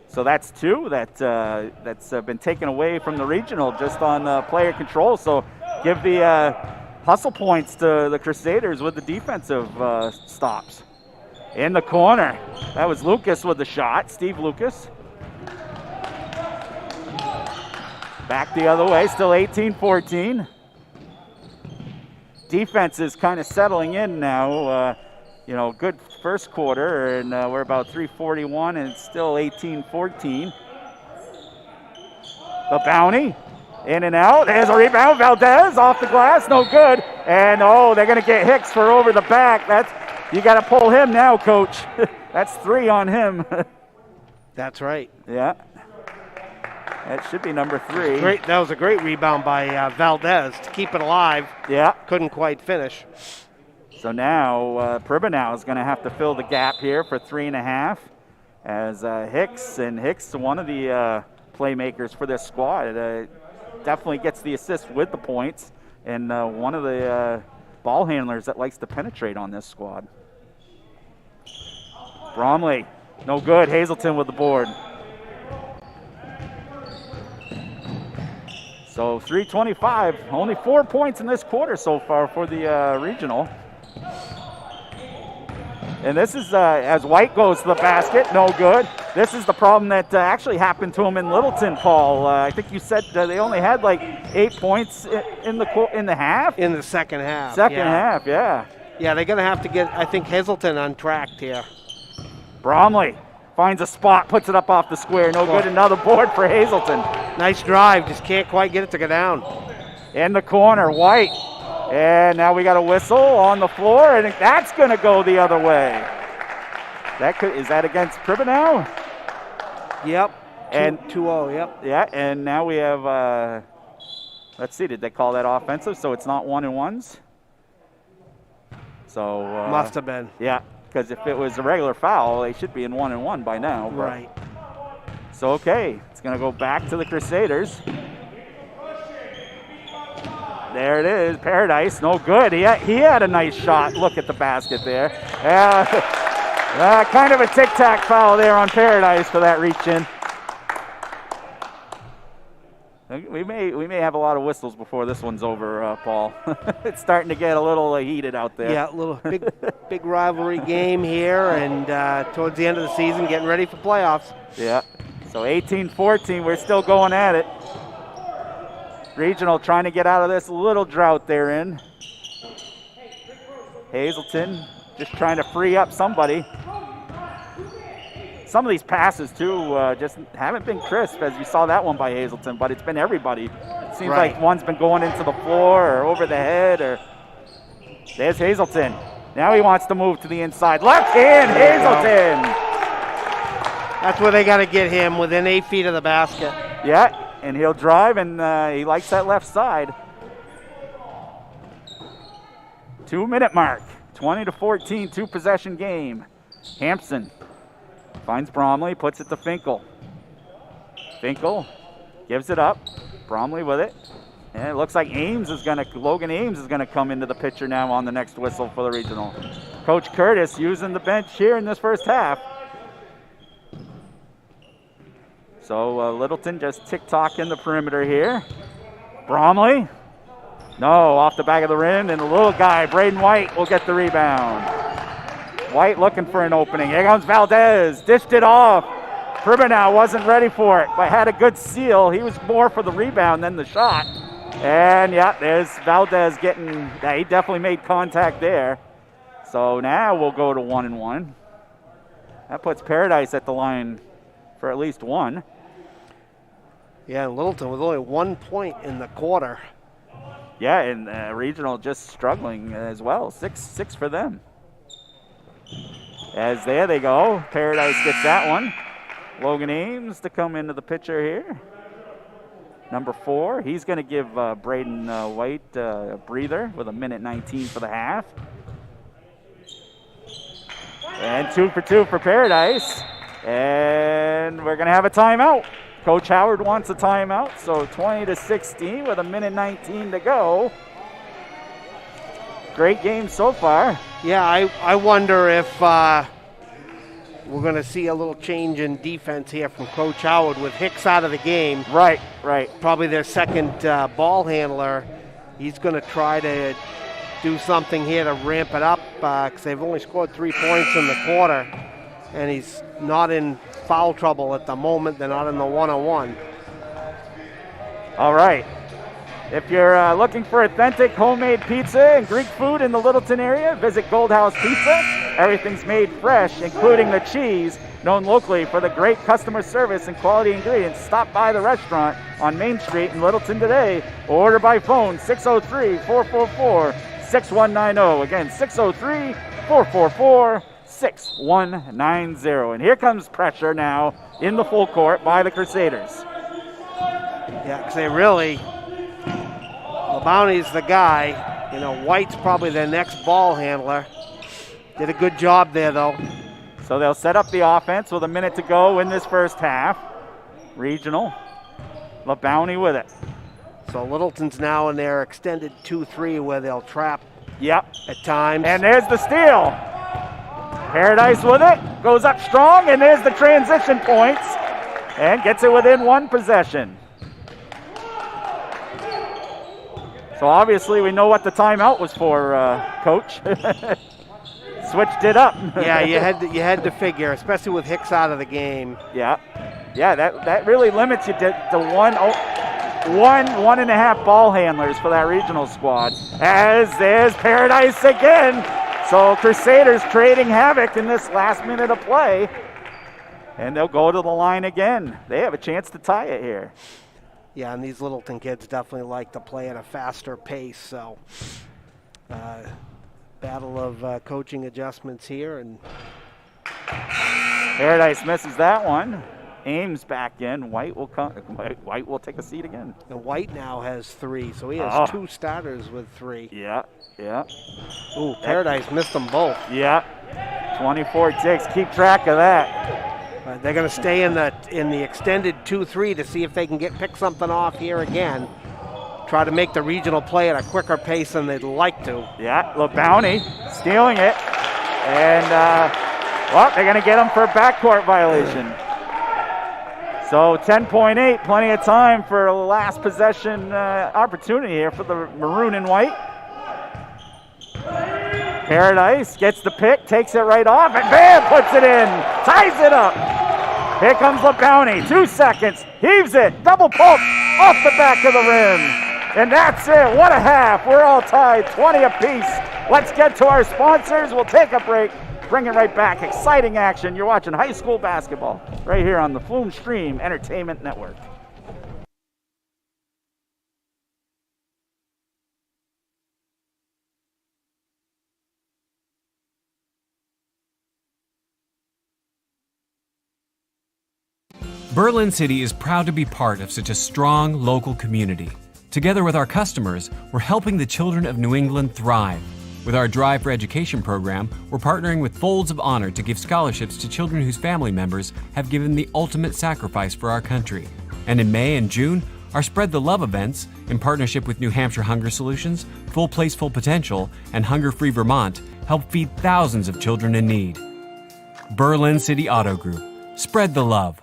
So that's two that's been taken away from the regional just on player control. So give the hustle points to the Crusaders with the defensive stops. In the corner, that was Lucas with the shot, Steve Lucas. Back the other way, still 18-14. Defense is kind of settling in now. Good first quarter, and we're about 3:41, and it's still 18-14. The Bounty. In and out. There's a rebound. Valdez off the glass. No good. And, they're going to get Hicks for over the back. You got to pull him now, Coach. That's 3 on him. That's right. Yeah. That should be number 3. Great. That was a great rebound by Valdez to keep it alive. Yeah. Couldn't quite finish. So now Pribanow is going to have to fill the gap here for 3.5 as Hicks one of the playmakers for this squad. Definitely gets the assist with the points, and one of the ball handlers that likes to penetrate on this squad. Bromley, no good. Hazelton with the board. So 3:25, only 4 points in this quarter so far for the regional. And this is as White goes to the basket, no good. This is the problem that actually happened to him in Littleton, Paul. I think you said they only had like 8 points in the half? In the second half. Second half, yeah. Yeah, they're going to have to get, I think, Hazelton untracked here. Bromley finds a spot, puts it up off the square. No good, another board for Hazelton. Nice drive, just can't quite get it to go down. In the corner, White. And now we got a whistle on the floor, and that's going to go the other way. Is that against Pribanow? Yep. And 2-0, yep. Yeah, and now we have, let's see, did they call that offensive? So it's not 1-and-1s? So. Must have been. Yeah, because if it was a regular foul, they should be in 1-and-1 by now. Right. So, okay, it's going to go back to the Crusaders. there it is. Paradise, no good. He had a nice shot. Look at the basket there. Kind of a tic-tac foul there on Paradise for that reach in. We may have a lot of whistles before this one's over, Paul. It's starting to get a little heated out there. Yeah, a little big rivalry game here, and towards the end of the season, getting ready for playoffs. Yeah, so 18-14, we're still going at it. Regional trying to get out of this little drought they're in. Hazelton just trying to free up somebody. Some of these passes, too, just haven't been crisp, as you saw that one by Hazelton, but it's been everybody. It seems like one's been going into the floor or over the head. Or there's Hazelton. Now he wants to move to the inside. Left hand, Hazelton! That's where they got to get him, within 8 feet of the basket. Yeah, and he'll drive, and he likes that left side. 2-minute mark, 20-14, 2-possession game. Hampson finds Bromley, puts it to Finkel. Finkel gives it up. Bromley with it. And it looks like Logan Ames is gonna come into the picture now on the next whistle for the regional. Coach Curtis using the bench here in this first half. So Littleton just tick-tock in the perimeter here. Bromley. No, off the back of the rim, and the little guy, Braden White, will get the rebound. White looking for an opening. Here comes Valdez. Dished it off. Pribanow wasn't ready for it, but had a good seal. He was more for the rebound than the shot. And, yeah, there's Valdez getting, he definitely made contact there. So now we'll go to 1-1. That puts Paradise at the line for at least one. Yeah, Littleton with only 1 point in the quarter. Yeah, and Regional just struggling as well. 6 for them. As there they go. Paradise gets that one. Logan Ames to come into the picture here. Number 4. He's going to give Braden White a breather with 1:19 for the half. And 2 for 2 for Paradise. And we're going to have a timeout. Coach Howard wants a timeout. So 20-16 with 1:19 to go. Great game so far. Yeah, I wonder if we're going to see a little change in defense here from Coach Howard with Hicks out of the game. Right. Probably their second ball handler. He's going to try to do something here to ramp it up because they've only scored 3 points in the quarter, and he's not in foul trouble at the moment. They're not in the 1-on-1. All right. If you're looking for authentic homemade pizza and Greek food in the Littleton area, visit Gold House Pizza. Everything's made fresh, including the cheese, known locally for the great customer service and quality ingredients. Stop by the restaurant on Main Street in Littleton today or order by phone 603-444-6190. Again, 603-444-6190. And here comes pressure now in the full court by the Crusaders. Yeah, because they really... LeBounty's the guy. You know, White's probably their next ball handler. Did a good job there, though. So they'll set up the offense with 1 minute to go in this first half. Regional. LeBounty with it. So Littleton's now in their extended 2-3 where they'll trap at times. And there's the steal. Paradise with it. Goes up strong, and there's the transition points. And gets it within 1 possession. So obviously we know what the timeout was for, Coach. Switched it up. Yeah, you had to figure, especially with Hicks out of the game. Yeah, that really limits you to 1.5 ball handlers for that regional squad. As there's Paradise again. So Crusaders creating havoc in this last minute of play. And they'll go to the line again. They have a chance to tie it here. Yeah, and these Littleton kids definitely like to play at a faster pace. So, battle of coaching adjustments here. And Paradise misses that one. Ames back in. White will come. White will take a seat again. And White now has 3, so he has 2 starters with 3. Yeah. Ooh, Paradise missed them both. Yeah. 24-6. Keep track of that. They're going to stay in the extended 2-3 to see if they can pick something off here again. try to make the regional play at a quicker pace than they'd like to. Yeah, LeBounty stealing it. And, they're going to get him for a backcourt violation. So 10.8, plenty of time for a last possession opportunity here for the maroon and white. Paradise gets the pick, takes it right off, and bam, puts it in, ties it up. Here comes LeBounty, 2 seconds, heaves it, double pump, off the back of the rim. And that's it, what a half, we're all tied, 20 apiece. Let's get to our sponsors, we'll take a break, bring it right back. Exciting action, you're watching high school basketball right here on the Flume Stream Entertainment Network. Berlin City is proud to be part of such a strong local community. Together with our customers, we're helping the children of New England thrive. With our Drive for Education program, we're partnering with Folds of Honor to give scholarships to children whose family members have given the ultimate sacrifice for our country. And in May and June, our Spread the Love events, in partnership with New Hampshire Hunger Solutions, Full Place Full Potential, and Hunger Free Vermont, help feed thousands of children in need. Berlin City Auto Group. Spread the love.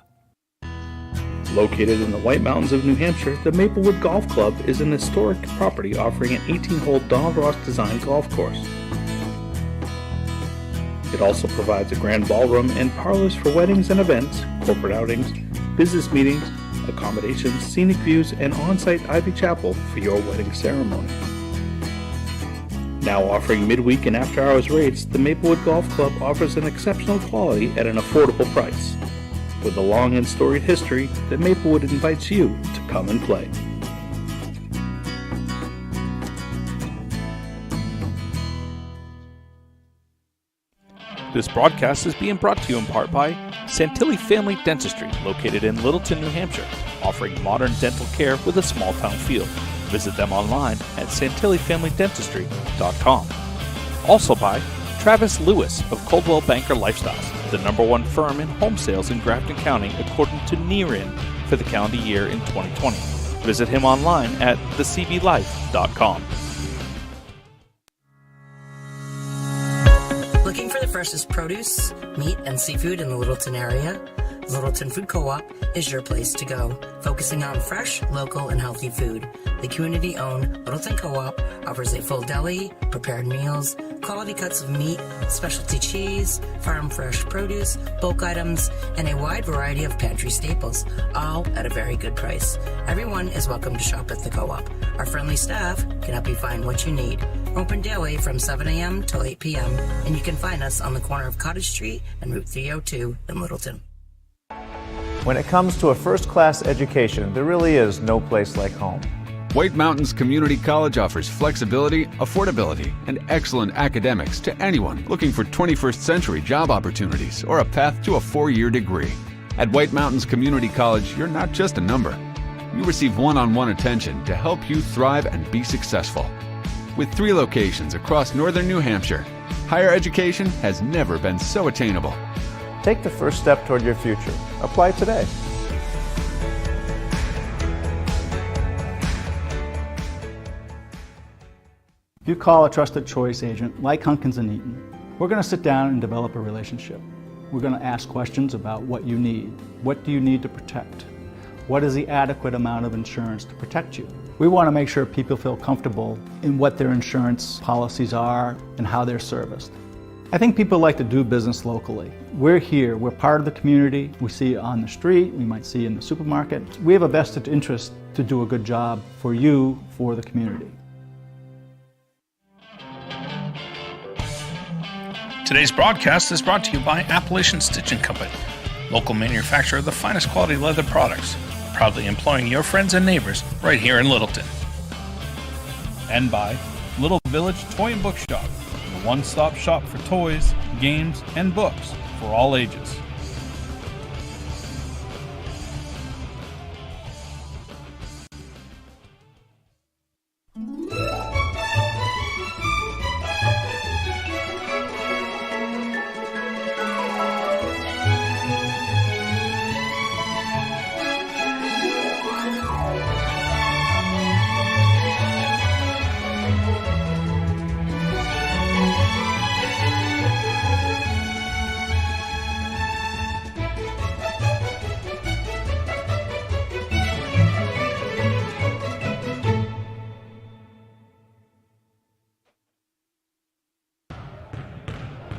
Located in the White Mountains of New Hampshire, the Maplewood Golf Club is an historic property offering an 18-hole Donald Ross designed golf course. It also provides a grand ballroom and parlors for weddings and events, corporate outings, business meetings, accommodations, scenic views, and on-site Ivy Chapel for your wedding ceremony. Now offering midweek and after-hours rates, the Maplewood Golf Club offers an exceptional quality at an affordable price. With a long and storied history, the Maplewood invites you to come and play. This broadcast is being brought to you in part by Santilli Family Dentistry, located in Littleton, New Hampshire, offering modern dental care with a small-town feel. Visit them online at SantilliFamilyDentistry.com. Also by Travis Lewis of Coldwell Banker Lifestyles, the #1 firm in home sales in Grafton County according to NEARIN for the calendar year in 2020. Visit him online at thecblife.com. Looking for the freshest produce, meat, and seafood in the Littleton area? Littleton Food Co-op is your place to go, focusing on fresh, local, and healthy food. The community-owned Littleton Co-op offers a full deli, prepared meals, quality cuts of meat, specialty cheese, farm fresh produce, bulk items, and a wide variety of pantry staples, all at a very good price. Everyone is welcome to shop at the Co-op. Our friendly staff can help you find what you need. We're open daily from 7 a.m. till 8 p.m., and you can find us on the corner of Cottage Street and Route 302 in Littleton. When it comes to a first-class education, there really is no place like home. White Mountains Community College offers flexibility, affordability, and excellent academics to anyone looking for 21st century job opportunities or a path to a 4-year degree. At White Mountains Community College, you're not just a number. You receive one-on-one attention to help you thrive and be successful. With 3 locations across northern New Hampshire, higher education has never been so attainable. Take the first step toward your future. Apply today. If you call a trusted choice agent like Hunkins & Eaton, we're going to sit down and develop a relationship. We're going to ask questions about what you need. What do you need to protect? What is the adequate amount of insurance to protect you? We want to make sure people feel comfortable in what their insurance policies are and how they're serviced. I think people like to do business locally. We're here, we're part of the community. We see you on the street, we might see you in the supermarket. We have a vested interest to do a good job for you, for the community. Today's broadcast is brought to you by Appalachian Stitching Company, local manufacturer of the finest quality leather products, proudly employing your friends and neighbors right here in Littleton. And by Little Village Toy and Book Shop, the one-stop shop for toys, games, and books for all ages.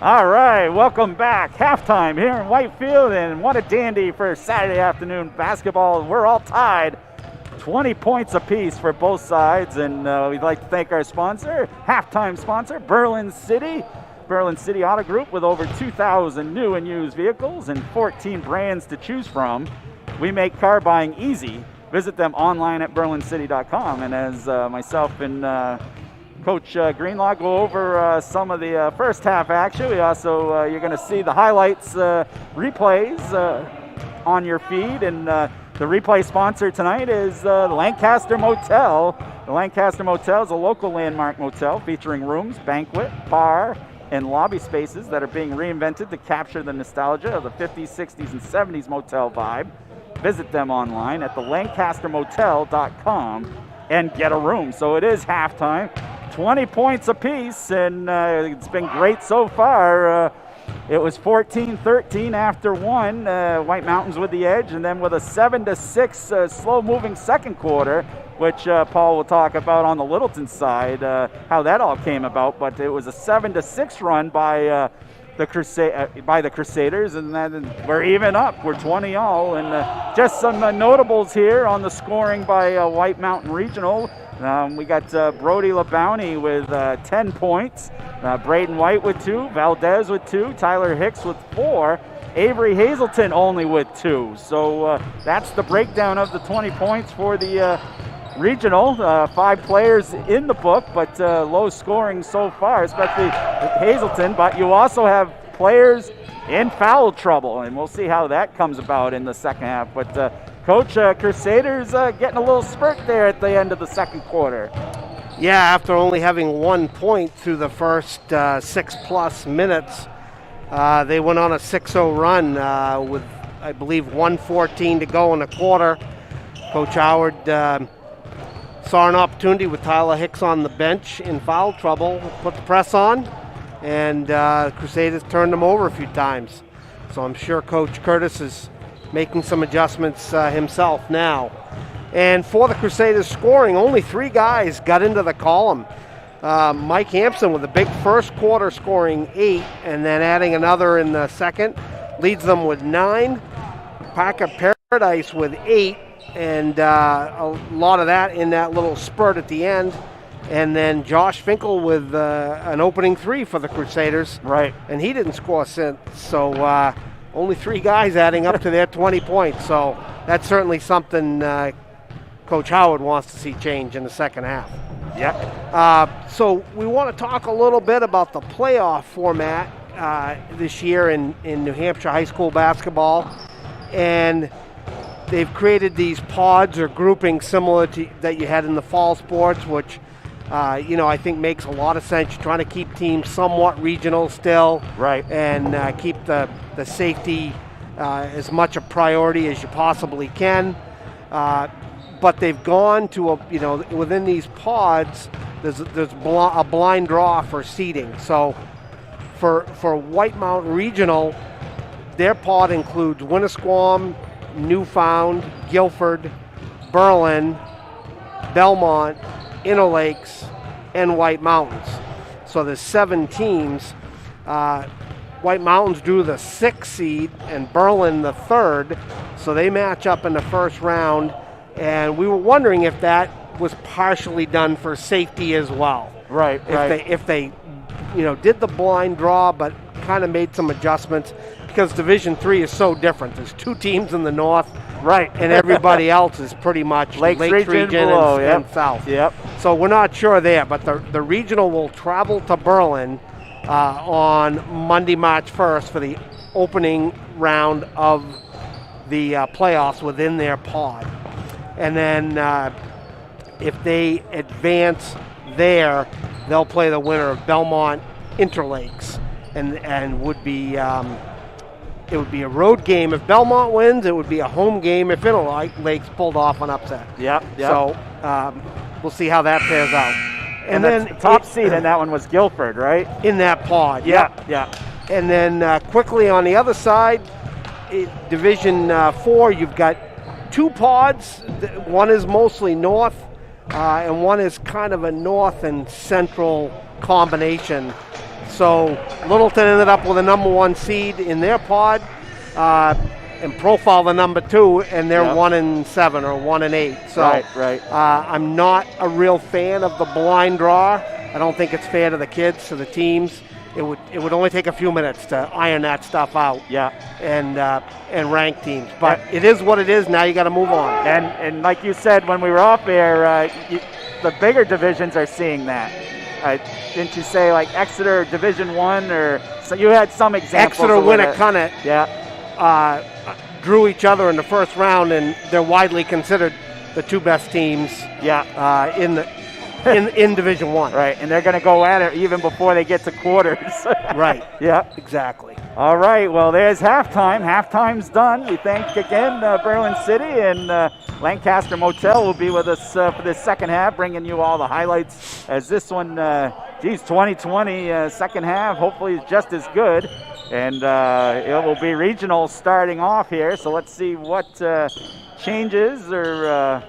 All right, welcome back. Halftime here in Whitefield, and what a dandy for Saturday afternoon basketball. We're all tied, 20 points apiece for both sides, and we'd like to thank our sponsor, halftime sponsor, Berlin City Auto Group, with over 2,000 new and used vehicles and 14 brands to choose from. We make car buying easy. Visit them online at berlincity.com, and as myself and Coach Greenlaw go over some of the first half action. We also, you're going to see the highlights, replays on your feed. And the replay sponsor tonight is the Lancaster Motel. The Lancaster Motel is a local landmark motel featuring rooms, banquet, bar, and lobby spaces that are being reinvented to capture the nostalgia of the 50s, 60s, and 70s motel vibe. Visit them online at thelancastermotel.com and get a room. So it is halftime. 20 points apiece, and it's been great so far. It was 14-13 after one. White Mountains with the edge, and then with a 7-6 slow-moving second quarter, which Paul will talk about on the Littleton side, how that all came about. But it was a 7-6 run by the Crusaders, and then we're even up. We're 20 all, and just some notables here on the scoring by White Mountain Regional. We got Brody LeBounty with 10 points, Braden White with 2, Valdez with 2, Tyler Hicks with 4, Avery Hazelton only with 2. So that's the breakdown of the 20 points for the regional. 5 players in the book, but low scoring so far, especially Hazelton. But you also have players in foul trouble, and we'll see how that comes about in the second half. But Coach, Crusaders getting a little spurt there at the end of the second quarter. Yeah, after only having 1 point through the first 6+ minutes, they went on a 6-0 run with, I believe, 1:14 to go in the quarter. Coach Howard saw an opportunity with Tyler Hicks on the bench in foul trouble, put the press on, and Crusaders turned them over a few times. So I'm sure Coach Curtis is making some adjustments himself now. And for the Crusaders scoring, only 3 guys got into the column. Mike Hampson with a big first quarter scoring 8, and then adding another in the second, leads them with 9. Parker Paradise with 8, and a lot of that in that little spurt at the end. And then Josh Finkel with an opening 3 for the Crusaders. Right. And he didn't score since, so only 3 guys adding up to their 20 points. So that's certainly something Coach Howard wants to see change in the second half. Yep. So we want to talk a little bit about the playoff format this year in New Hampshire high school basketball. And they've created these pods or groupings similar to that you had in the fall sports, which I think makes a lot of sense. You're trying to keep teams somewhat regional still, right, and keep the safety as much a priority as you possibly can. But they've gone to within these pods, there's a blind draw for seeding. So for White Mountain Regional, their pod includes Winnisquam, Newfound, Guilford, Berlin, Belmont, Inner Lakes, and White Mountains. So there's 7 teams. White Mountains drew the 6th seed and Berlin the 3rd, so they match up in the first round. And we were wondering if that was partially done for safety as well. Right. If they did the blind draw, but kind of made some adjustments, because Division III is so different. There's 2 teams in the north. Right. And everybody else is pretty much Lakes region below, and south. Yep. So we're not sure there, but the regional will travel to Berlin on Monday, March 1st for the opening round of the playoffs within their pod. And then if they advance there, they'll play the winner of Belmont Interlakes, and would be it would be a road game if Belmont wins. It would be a home game if Interlakes pulled off an upset. Yep. So we'll see how that plays out. And then the top seed in that one was Guilford, right? In that pod. Yeah. And then quickly on the other side, Division 4, you've got 2 pods. One is mostly north, and one is kind of a north and central combination. So Littleton ended up with a number 1 seed in their pod, and Profile the number 2, and they're 1-7 or 1-8. So right. I'm not a real fan of the blind draw. I don't think it's fair to the kids, to the teams. It would only take a few minutes to iron that stuff out. Yeah. And rank teams, but it is what it is. Now you got to move on. And like you said when we were off air, the bigger divisions are seeing that. Didn't you say like Exeter Division 1 or so? You had some examples. Exeter, Winnicott, drew each other in the first round, and they're widely considered the 2 best teams. In Division 1. Right, and they're going to go at it even before they get to quarters. Right. Yeah. Exactly. All right, well, there's halftime. Halftime's done. We thank again Berlin City, and Lancaster Motel will be with us for this second half, bringing you all the highlights as this one, 2020 second half, hopefully is just as good. And it will be regional starting off here, so let's see what changes or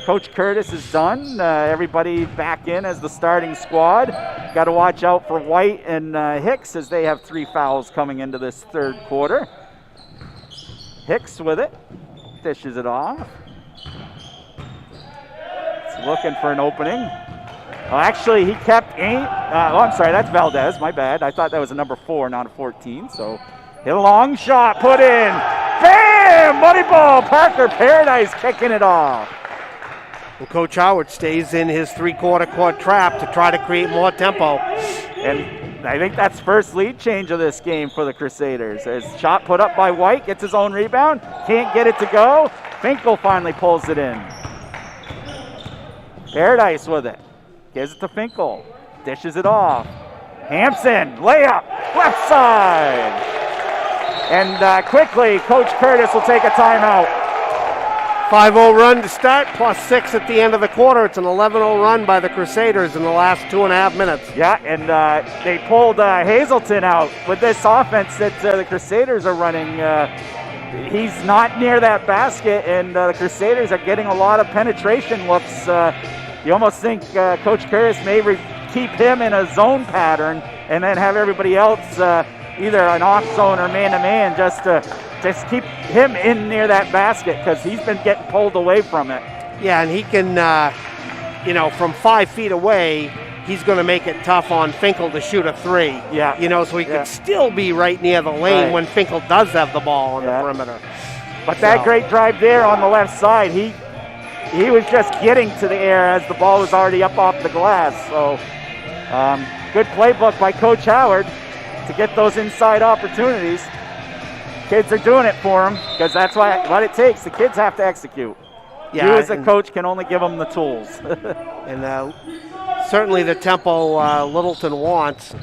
Coach Curtis has done. Everybody back in as the starting squad. Got to watch out for White and Hicks as they have 3 fouls coming into this third quarter. Hicks with it. Dishes it off. It's looking for an opening. Oh, actually, he kept 8. I'm sorry, that's Valdez. My bad. I thought that was a number 4, not a 14. So, hit a long shot, put in. Bam! Money ball. Parker Paradise kicking it off. And Coach Howard stays in his 3/4 court trap to try to create more tempo. And I think that's first lead change of this game for the Crusaders. As shot put up by White, gets his own rebound, can't get it to go. Finkel finally pulls it in. Paradise with it. Gives it to Finkel. Dishes it off. Hampson, layup, left side. And quickly, Coach Curtis will take a timeout. 5-0 run to start, plus 6 at the end of the quarter. It's an 11-0 run by the Crusaders in the last 2.5 minutes. Yeah, and they pulled Hazelton out with this offense that the Crusaders are running. He's not near that basket, and the Crusaders are getting a lot of penetration looks. You almost think Coach Curtis may keep him in a zone pattern and then have everybody else either an off zone or man-to-man just keep him in near that basket because he's been getting pulled away from it. Yeah, and he can, from 5 feet away, he's going to make it tough on Finkel to shoot a 3. Yeah. So he can still be right near the lane when Finkel does have the ball on the perimeter. But that great drive there on the left side, he was just getting to the air as the ball was already up off the glass. So good playbook by Coach Howard to get those inside opportunities. Kids are doing it for him because that's what it takes. The kids have to execute. Yeah, you as a coach can only give them the tools. And certainly the tempo Littleton wants.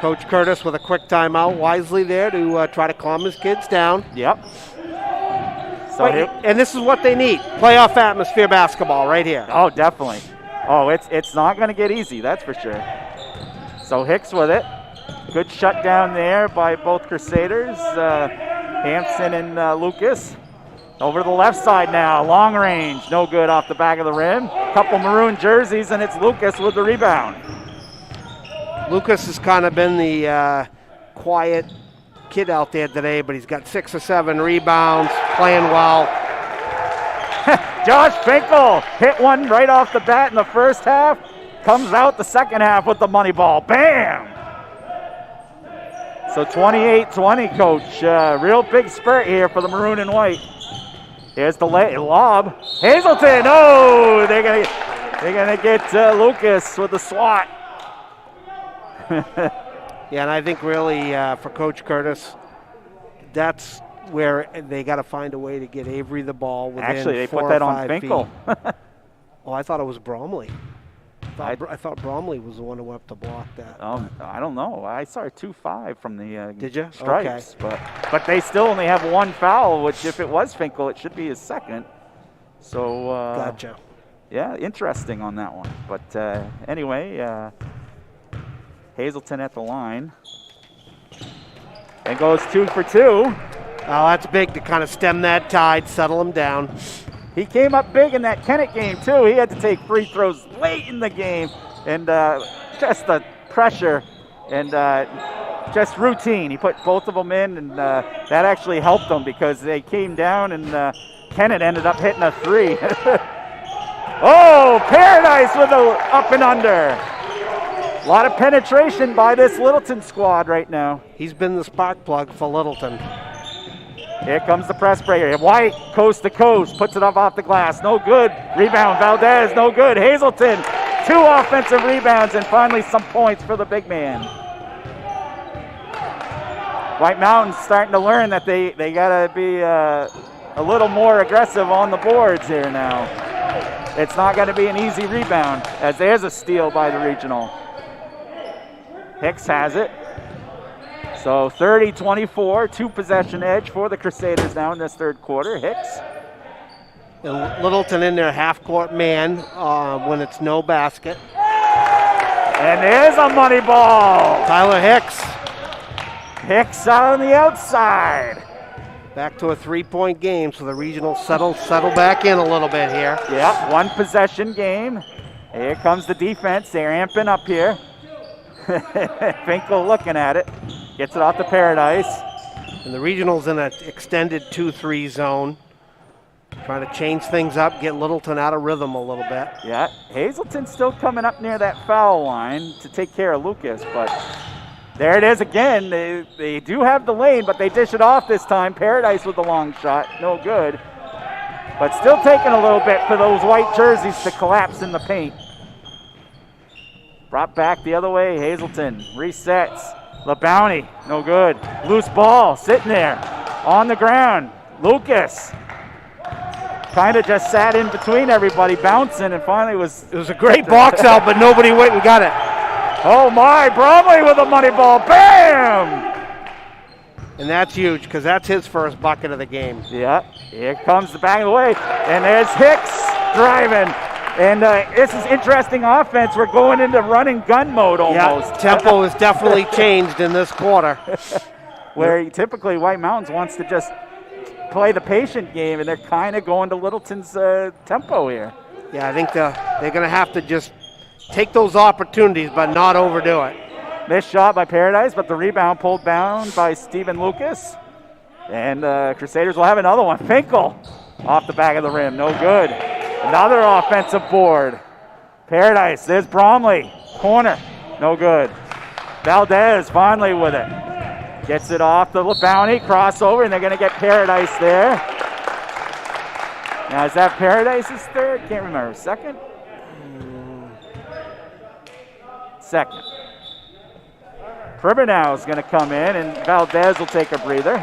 Coach Curtis with a quick timeout wisely there to try to calm his kids down. Yep. And this is what they need. Playoff atmosphere basketball right here. Oh, definitely. Oh, it's not going to get easy, that's for sure. So Hicks with it. Good shutdown there by both Crusaders. Hampson and Lucas. Over to the left side now. Long range. No good off the back of the rim. Couple maroon jerseys, and it's Lucas with the rebound. Lucas has kind of been the quiet kid out there today, but he's got 6 or 7 rebounds, playing well. Josh Finkel hit one right off the bat in the first half. Comes out the second half with the money ball. Bam! So 28-20, Coach. Real big spurt here for the maroon and white. Here's the lob. Hazelton. Oh, they're gonna get Lucas with the swat. Yeah, and I think really for Coach Curtis, that's where they got to find a way to get Avery the ball within Actually, they 4 put or that on 5 Finkel. Oh, I thought it was Bromley. I thought Bromley was the one who went up to block that. I don't know. I saw a 2-5 from the Did you? stripes, but they still only have 1 foul, which if it was Finkel, it should be his second. So gotcha. Yeah, interesting on that one. But anyway, Hazelton at the line and goes 2 for 2. Oh, that's big to kind of stem that tide, settle him down. He came up big in that Kennett game, too. He had to take free throws late in the game, and just the pressure and just routine. He put both of them in, and that actually helped them because they came down, and Kennett ended up hitting a 3. Oh, Paradise with a up and under. A lot of penetration by this Littleton squad right now. He's been the spark plug for Littleton. Here comes the press breaker. White, coast to coast, puts it up off the glass. No good. Rebound, Valdez, no good. Hazelton, 2 offensive rebounds, and finally some points for the big man. White Mountain's starting to learn that they got to be a little more aggressive on the boards here now. It's not going to be an easy rebound, as there's a steal by the regional. Hicks has it. So 30-24, 2-possession edge for the Crusaders now in this third quarter. Hicks. And Littleton in their half-court man when it's no basket. And there's a money ball. Tyler Hicks. Hicks out on the outside. Back to a 3-point game, so the regional settle back in a little bit here. Yeah, 1-possession game. Here comes the defense. They're amping up here. Finkel looking at it. Gets it off to Paradise. And the regional's in an extended 2-3 zone. Trying to change things up, get Littleton out of rhythm a little bit. Yeah, Hazelton's still coming up near that foul line to take care of Lucas, but there it is again. They do have the lane, but they dish it off this time. Paradise with the long shot, no good. But still taking a little bit for those white jerseys to collapse in the paint. Brought back the other way, Hazelton resets. LeBounty, no good. Loose ball, sitting there on the ground. Lucas kind of just sat in between everybody, bouncing, and finally It was a great box out, but nobody went and got it. Oh my, Bromley with a money ball, bam! And that's huge, because that's his first bucket of the game. Yeah, here comes the back of the way, and there's Hicks driving. And this is interesting offense. We're going into running gun mode almost. Yeah, tempo has definitely changed in this quarter. Where typically White Mountains wants to just play the patient game, and they're kind of going to Littleton's tempo here. Yeah, I think they're going to have to just take those opportunities, but not overdo it. Missed shot by Paradise, but the rebound pulled down by Stephen Lucas. And Crusaders will have another one. Finkel off the back of the rim, no good. Another offensive board. Paradise, there's Bromley. Corner, no good. Valdez finally with it. Gets it off the LeBounty, crossover, and they're going to get Paradise there. Now, is that Paradise's third? Can't remember. Second? Second. Pribernau is going to come in, and Valdez will take a breather.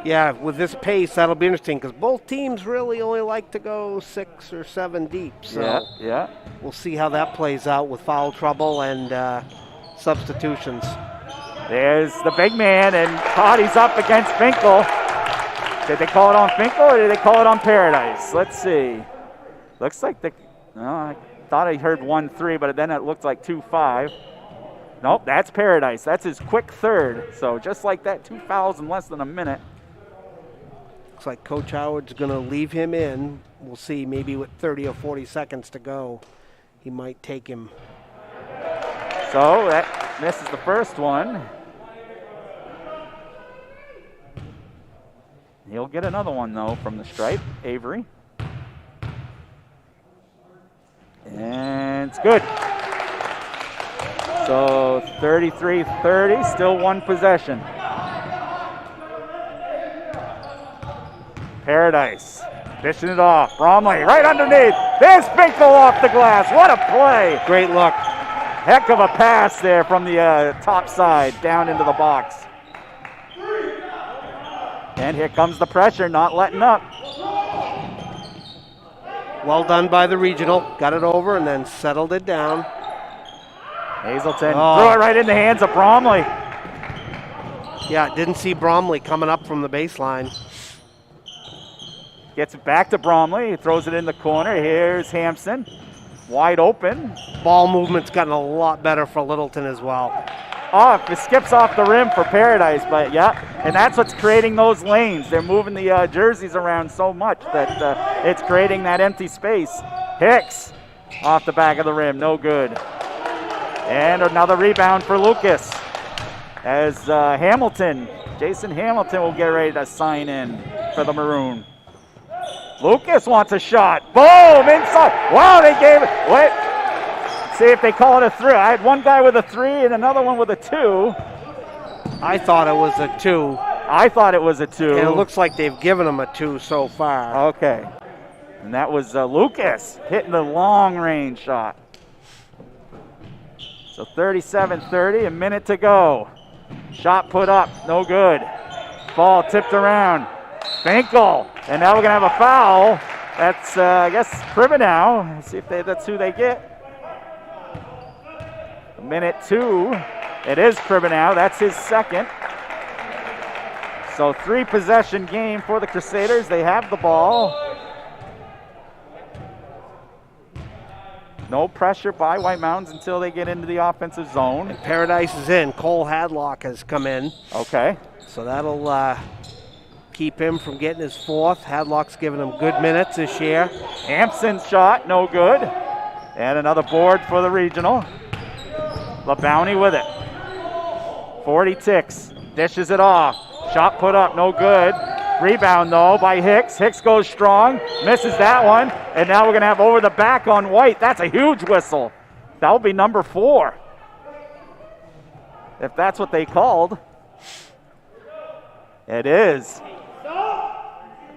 Yeah, with this pace, that'll be interesting because both teams really only like to go 6 or 7 deep. So yeah. We'll see how that plays out with foul trouble and substitutions. There's the big man, and Toddy's up against Finkel. Did they call it on Finkel or did they call it on Paradise? Let's see. Looks like I thought I heard 1-3, but then it looked like 2-5. Nope, that's Paradise. That's his quick third. So just like that, 2 fouls in less than a minute. Looks like Coach Howard's going to leave him in. We'll see, maybe with 30 or 40 seconds to go, he might take him. So that misses the first one. He'll get another one, though, from the stripe, Avery. And it's good. So 33-30, still 1 possession. Paradise dishing it off. Bromley right underneath. There's Finkel off the glass. What a play. Great look. Heck of a pass there from the top side down into the box. And here comes the pressure, not letting up. Well done by the regional. Got it over and then settled it down. Hazelton threw it right in the hands of Bromley. Yeah, didn't see Bromley coming up from the baseline. Gets it back to Bromley. He throws it in the corner. Here's Hampson. Wide open. Ball movement's gotten a lot better for Littleton as well. It skips off the rim for Paradise, but yeah, and that's what's creating those lanes. They're moving the jerseys around so much that it's creating that empty space. Hicks off the back of the rim, no good. And another rebound for Lucas as Jason Hamilton will get ready to sign in for the Maroon. Lucas wants a shot. Boom! Inside. Wow, they gave it. Wait. See if they call it a 3. I had one guy with a 3 and another one with a 2. I thought it was a 2. I thought it was a 2. And it looks like they've given him a 2 so far. Okay. And that was Lucas hitting the long range shot. So 37-30, a minute to go. Shot put up, no good. Ball tipped around. Finkel, and now we're gonna have a foul. That's I guess Cribenow. See if that's who they get. Minute 2. It is Cribenow. That's his second. So 3 possession game for the Crusaders. They have the ball. No pressure by White Mountains until they get into the offensive zone. And Paradise is in. Cole Hadlock has come in. Okay. So that'll keep him from getting his 4th. Hadlock's given him good minutes this year. Hampson's shot, no good. And another board for the regional. LaBounty with it. 40 ticks, dishes it off. Shot put up, no good. Rebound though by Hicks. Hicks goes strong, misses that one. And now we're gonna have over the back on White. That's a huge whistle. That'll be number 4. If that's what they called. It is.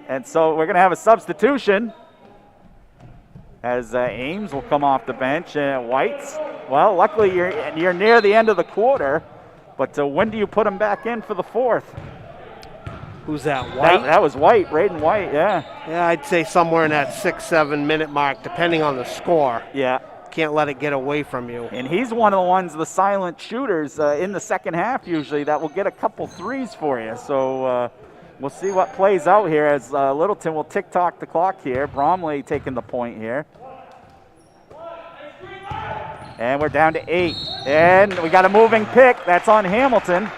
And so we're gonna have a substitution as Ames will come off the bench. White's, well, luckily you're near the end of the quarter, but when do you put him back in for the 4th? Who's that, White? That was White, Braden White, yeah. Yeah, I'd say somewhere in that 6-7 minute mark, depending on the score. Yeah. Can't let it get away from you. And he's one of the ones, the silent shooters in the second half usually, that will get a couple threes for you. So we'll see what plays out here as Littleton will tick-tock the clock here. Bromley taking the point here. And we're down to 8. And we got a moving pick. That's on Hamilton.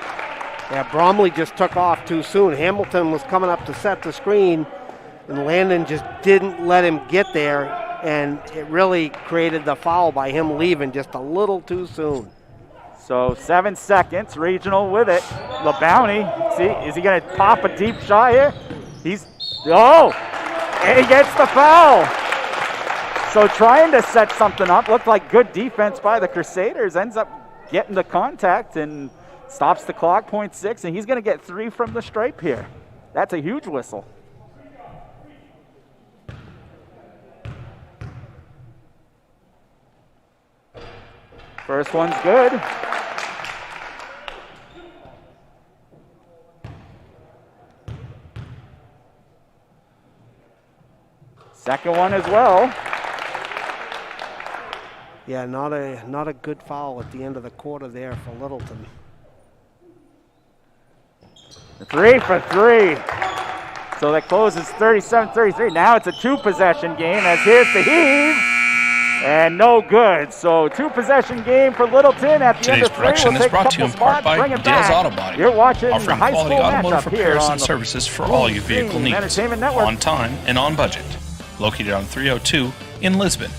Yeah, Bromley just took off too soon. Hamilton was coming up to set the screen, and Landon just didn't let him get there, and it really created the foul by him leaving just a little too soon. So 7 seconds, regional with it. LaBounty, see, is he going to pop a deep shot here? And he gets the foul. So trying to set something up, looked like good defense by the Crusaders, ends up getting the contact and stops the clock, 0.6, and he's going to get 3 from the stripe here. That's a huge whistle. First one's good. Second one as well. Yeah, not a good foul at the end of the quarter there for Littleton. 3 for 3. So that closes 37-33. Now it's a 2-possession game as here's the heave. And no good. So 2-possession game for Littleton at the Today's end of 3. production We'll is take brought a to you in couple part spots, by bring it Dale's back. Auto Body. You're watching offering high quality school automotive matchup here repairs on and the services for all your vehicle Stream needs. Entertainment Network. On time and on budget. Located on 302 in Lisbon.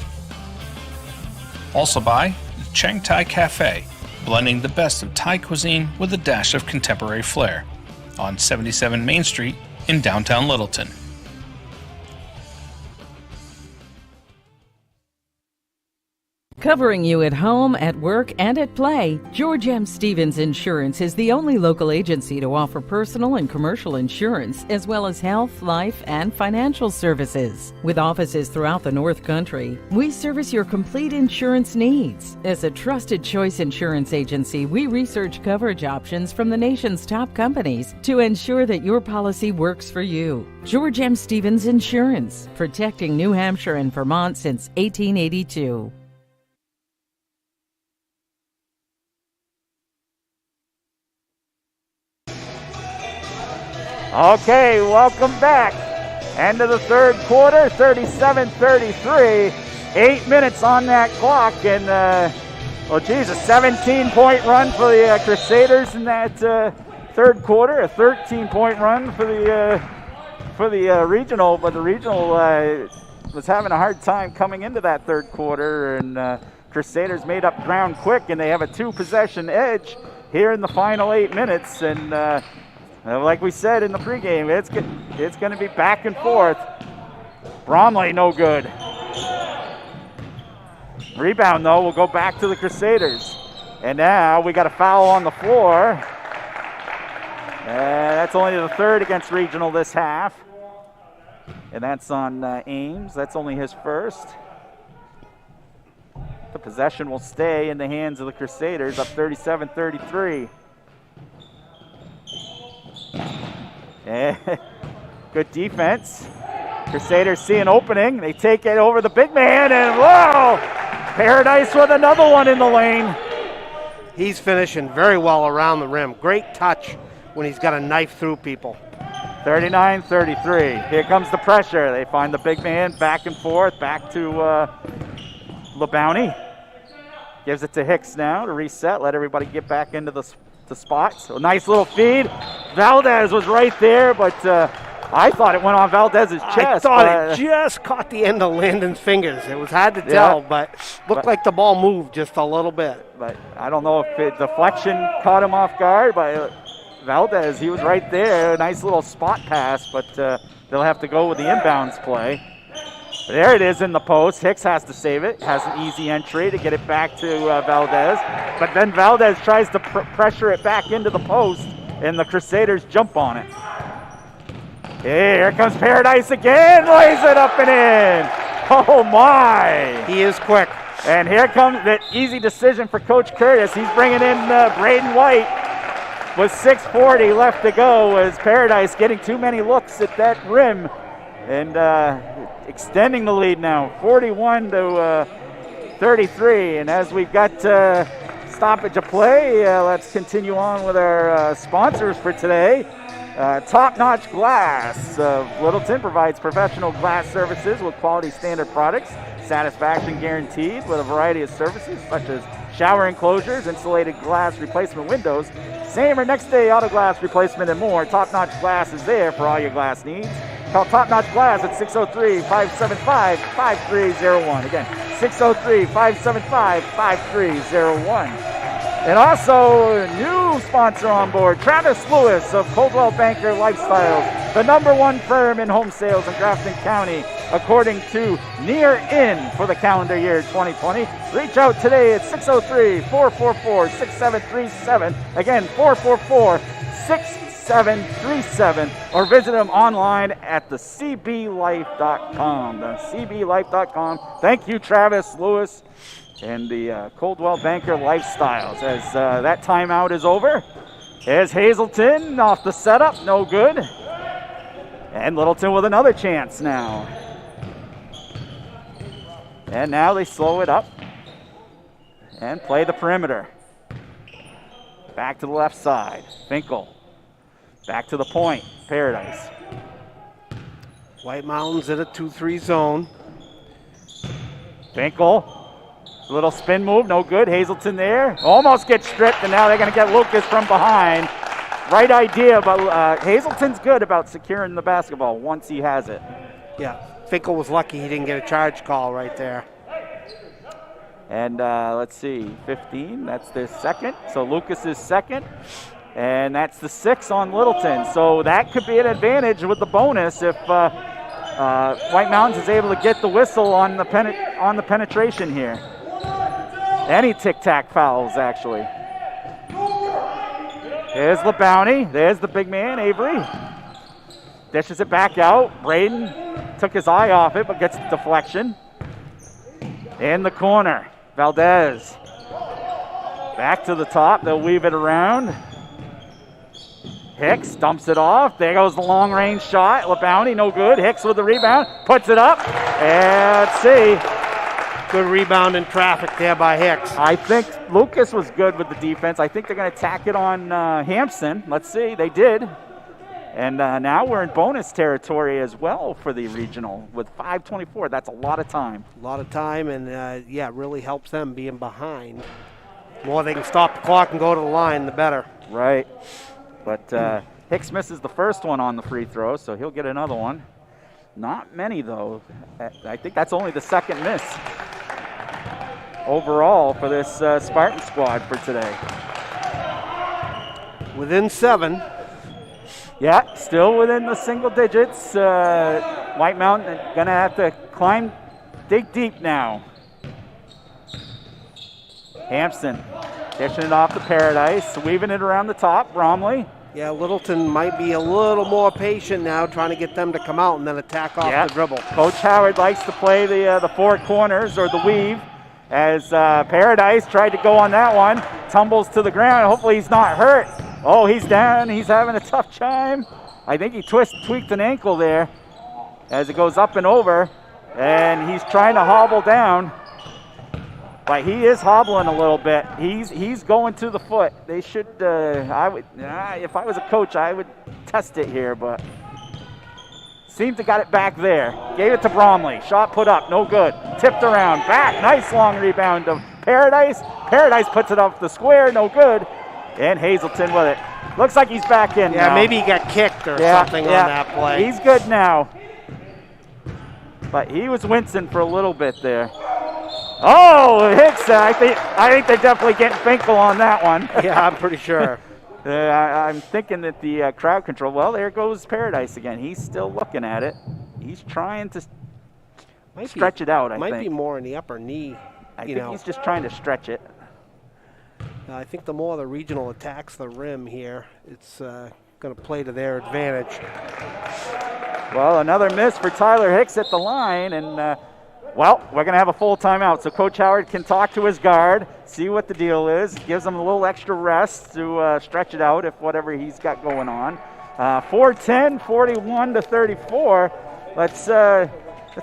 Also by Chang Thai Cafe, blending the best of Thai cuisine with a dash of contemporary flair. On 77 Main Street in downtown Littleton. Covering you at home, at work, and at play, George M. Stevens Insurance is the only local agency to offer personal and commercial insurance, as well as health, life, and financial services. With offices throughout the North Country, we service your complete insurance needs. As a trusted choice insurance agency, we research coverage options from the nation's top companies to ensure that your policy works for you. George M. Stevens Insurance, protecting New Hampshire and Vermont since 1882. Okay, welcome back. End of the third quarter, 37-33. 8 minutes on that clock, and a 17-point run for the Crusaders in that third quarter. A 13-point run for the regional, but the regional was having a hard time coming into that third quarter, and Crusaders made up ground quick, and they have a 2-possession edge here in the final 8 minutes. And like we said in the pregame, it's going to be back and forth. Bromley, no good. Rebound, though, will go back to the Crusaders. And now we got a foul on the floor. That's only the third against Regional this half. And that's on Ames. That's only his first. The possession will stay in the hands of the Crusaders, up 37-33. Good defense. Crusaders see an opening. They take it over the big man, and whoa! Paradise with another one in the lane. He's finishing very well around the rim. Great touch when he's got a knife through people. 39-33. Here comes the pressure. They find the big man back and forth, back to LeBounty. Gives it to Hicks now to reset, let everybody get back into the spots. So nice little feed. Valdez was right there, but I thought it went on Valdez's chest. I thought it just caught the end of Landon's fingers. It was hard to tell, but looked like the ball moved just a little bit. But I don't know if deflection caught him off guard, but Valdez, he was right there. A nice little spot pass, but they'll have to go with the inbounds play. There it is in the post. Hicks has to save it. Has an easy entry to get it back to Valdez. But then Valdez tries to pressure it back into the post, and the Crusaders jump on it. Here comes Paradise again. Lays it up and in. Oh, my. He is quick. And here comes the easy decision for Coach Curtis. He's bringing in Braden White. With 6:40 left to go, as Paradise getting too many looks at that rim and extending the lead now, 41-33. And as we've got stoppage of play, let's continue on with our sponsors for today. Top Notch Glass of Littleton provides professional glass services with quality standard products, satisfaction guaranteed with a variety of services such as shower enclosures, insulated glass replacement windows, same or next day auto glass replacement, and more. Top Notch Glass is there for all your glass needs. Call Top Notch Glass at 603-575-5301. Again, 603-575-5301. And also, a new sponsor on board, Travis Lewis of Coldwell Banker Lifestyles, the #1 firm in home sales in Grafton County, according to Near In for the calendar year 2020. Reach out today at 603-444-6737. Again, 444-6737. Or visit them online at thecblife.com. The cblife.com. Thank you, Travis Lewis and the Coldwell Banker Lifestyles. As that timeout is over, here's Hazelton off the setup, no good. And Littleton with another chance now. And now they slow it up and play the perimeter. Back to the left side, Finkel. Back to the point, Paradise. White Mountains in a 2-3 zone. Finkel. Little spin move, no good. Hazelton there. Almost gets stripped, and now they're going to get Lucas from behind. Right idea, but Hazelton's good about securing the basketball once he has it. Yeah, Finkel was lucky he didn't get a charge call right there. And let's see, 15, that's their second. So Lucas is second, and that's the 6 on Littleton. So that could be an advantage with the bonus if White Mountains is able to get the whistle on the penetration here. Any tic-tac fouls, actually. There's LeBounty. There's the big man, Avery. Dishes it back out. Braden took his eye off it, but gets the deflection. In the corner, Valdez. Back to the top. They'll weave it around. Hicks dumps it off. There goes the long-range shot. LeBounty, no good. Hicks with the rebound. Puts it up. And let's see. Good rebound in traffic there by Hicks. I think Lucas was good with the defense. I think they're going to tack it on Hampson. Let's see. They did. And now we're in bonus territory as well for the regional with 5:24. That's a lot of time. A lot of time, and yeah, it really helps them being behind. The more they can stop the clock and go to the line, the better. Right. But Hicks misses the first one on the free throw, so he'll get another one. Not many, though. I think that's only the second miss. overall for this Spartan squad for today. Within 7. Yeah, still within the single digits. White Mountain gonna have to dig deep now. Hampson dishing it off to Paradise, weaving it around the top. Bromley. Yeah, Littleton might be a little more patient now, trying to get them to come out and then attack off the dribble. Coach Howard likes to play the four corners or the weave, as Paradise tried to go on that one, tumbles to the ground. Hopefully he's not hurt. Oh, he's down. He's having a tough time. I think he tweaked an ankle there as it goes up and over, and he's trying to hobble down. But he is hobbling a little bit. He's going to the foot. They should. If I was a coach, I would test it here. But seems to got it back there. Gave it to Bromley. Shot put up, no good. Tipped around, back. Nice long rebound of Paradise. Paradise puts it off the square, no good. And Hazelton with it. Looks like he's back in. Yeah, now. maybe he got kicked or something on that play. He's good now. But he was wincing for a little bit there. Oh, Hicks, I think they're definitely getting Finkel on that one. Yeah, I'm pretty sure. I'm thinking that the crowd control, well, there goes Paradise again. He's still looking at it. He's trying to stretch it out, I think. Might be more in the upper knee. I think he's just trying to stretch it. I think the more the regional attacks the rim here, it's going to play to their advantage. Well, another miss for Tyler Hicks at the line, and well, we're going to have a full timeout, so Coach Howard can talk to his guard, see what the deal is, gives him a little extra rest to stretch it out if whatever he's got going on. 4-10, 41-34. Let's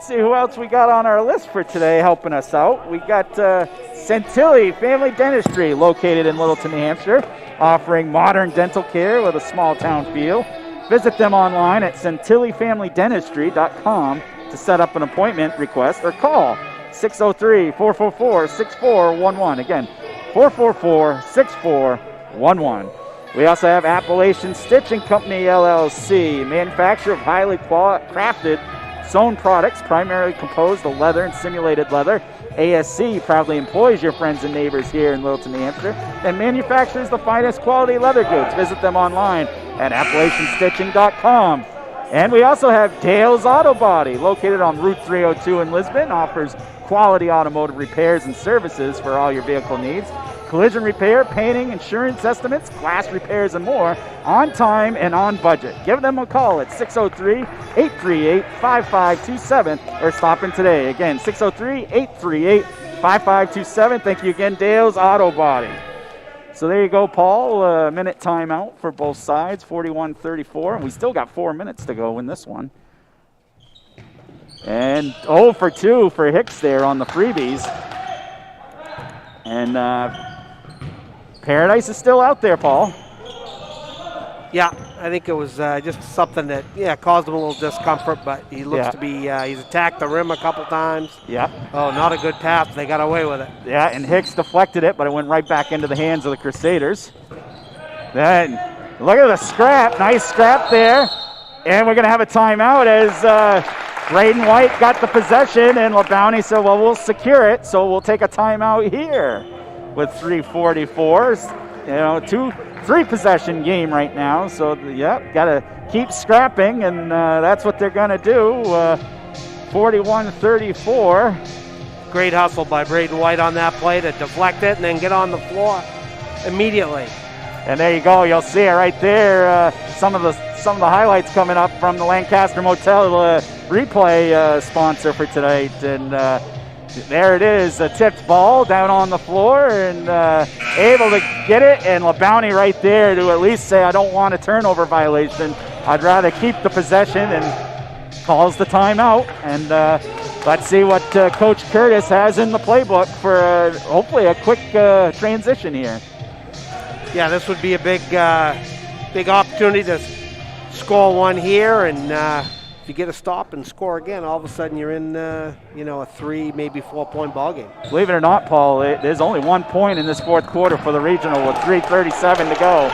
see who else we got on our list for today helping us out. We got Centilli Family Dentistry, located in Littleton, New Hampshire, offering modern dental care with a small town feel. Visit them online at centillifamilydentistry.com to set up an appointment request or call 603-444-6411. Again, 444-6411. We also have Appalachian Stitching Company, LLC, manufacturer of highly crafted sewn products, primarily composed of leather and simulated leather. ASC proudly employs your friends and neighbors here in Littleton, New Hampshire, and manufactures the finest quality leather goods. Visit them online at AppalachianStitching.com. And we also have Dale's Auto Body, located on Route 302 in Lisbon, offers quality automotive repairs and services for all your vehicle needs. Collision repair, painting, insurance estimates, glass repairs, and more, on time and on budget. Give them a call at 603-838-5527 or stop in today. Again, 603-838-5527. Thank you again, Dale's Auto Body. So there you go, Paul. A minute timeout for both sides, 41-34. And we still got 4 minutes to go in this one. And 0 for 2 for Hicks there on the freebies. And Paradise is still out there, Paul. Yeah, I think it was just something that, caused him a little discomfort, but he looks to be, he's attacked the rim a couple times. Yeah. Oh, not a good pass. They got away with it. Yeah, and Hicks deflected it, but it went right back into the hands of the Crusaders. Then, look at the scrap. Nice scrap there. And we're going to have a timeout as Braden White got the possession, and LeBounty said, well, we'll secure it, so we'll take a timeout here with 3:44. You know, 3 possession game right now. So, got to keep scrapping, and that's what they're going to do. 41-34. Great hustle by Braden White on that play to deflect it and then get on the floor immediately. And there you go. You'll see it right there. Some of the highlights coming up from the Lancaster Motel replay sponsor for tonight. And there it is, a tipped ball down on the floor, and able to get it, and LeBounty right there to at least say, I don't want a turnover violation. I'd rather keep the possession, and calls the timeout. And let's see what Coach Curtis has in the playbook for hopefully a quick transition here. Yeah, this would be a big opportunity to score one here, and if you get a stop and score again, all of a sudden you're in, a 3, maybe 4-point ball game. Believe it or not, Paul, there's only 1 point in this fourth quarter for the regional with 3:37 to go.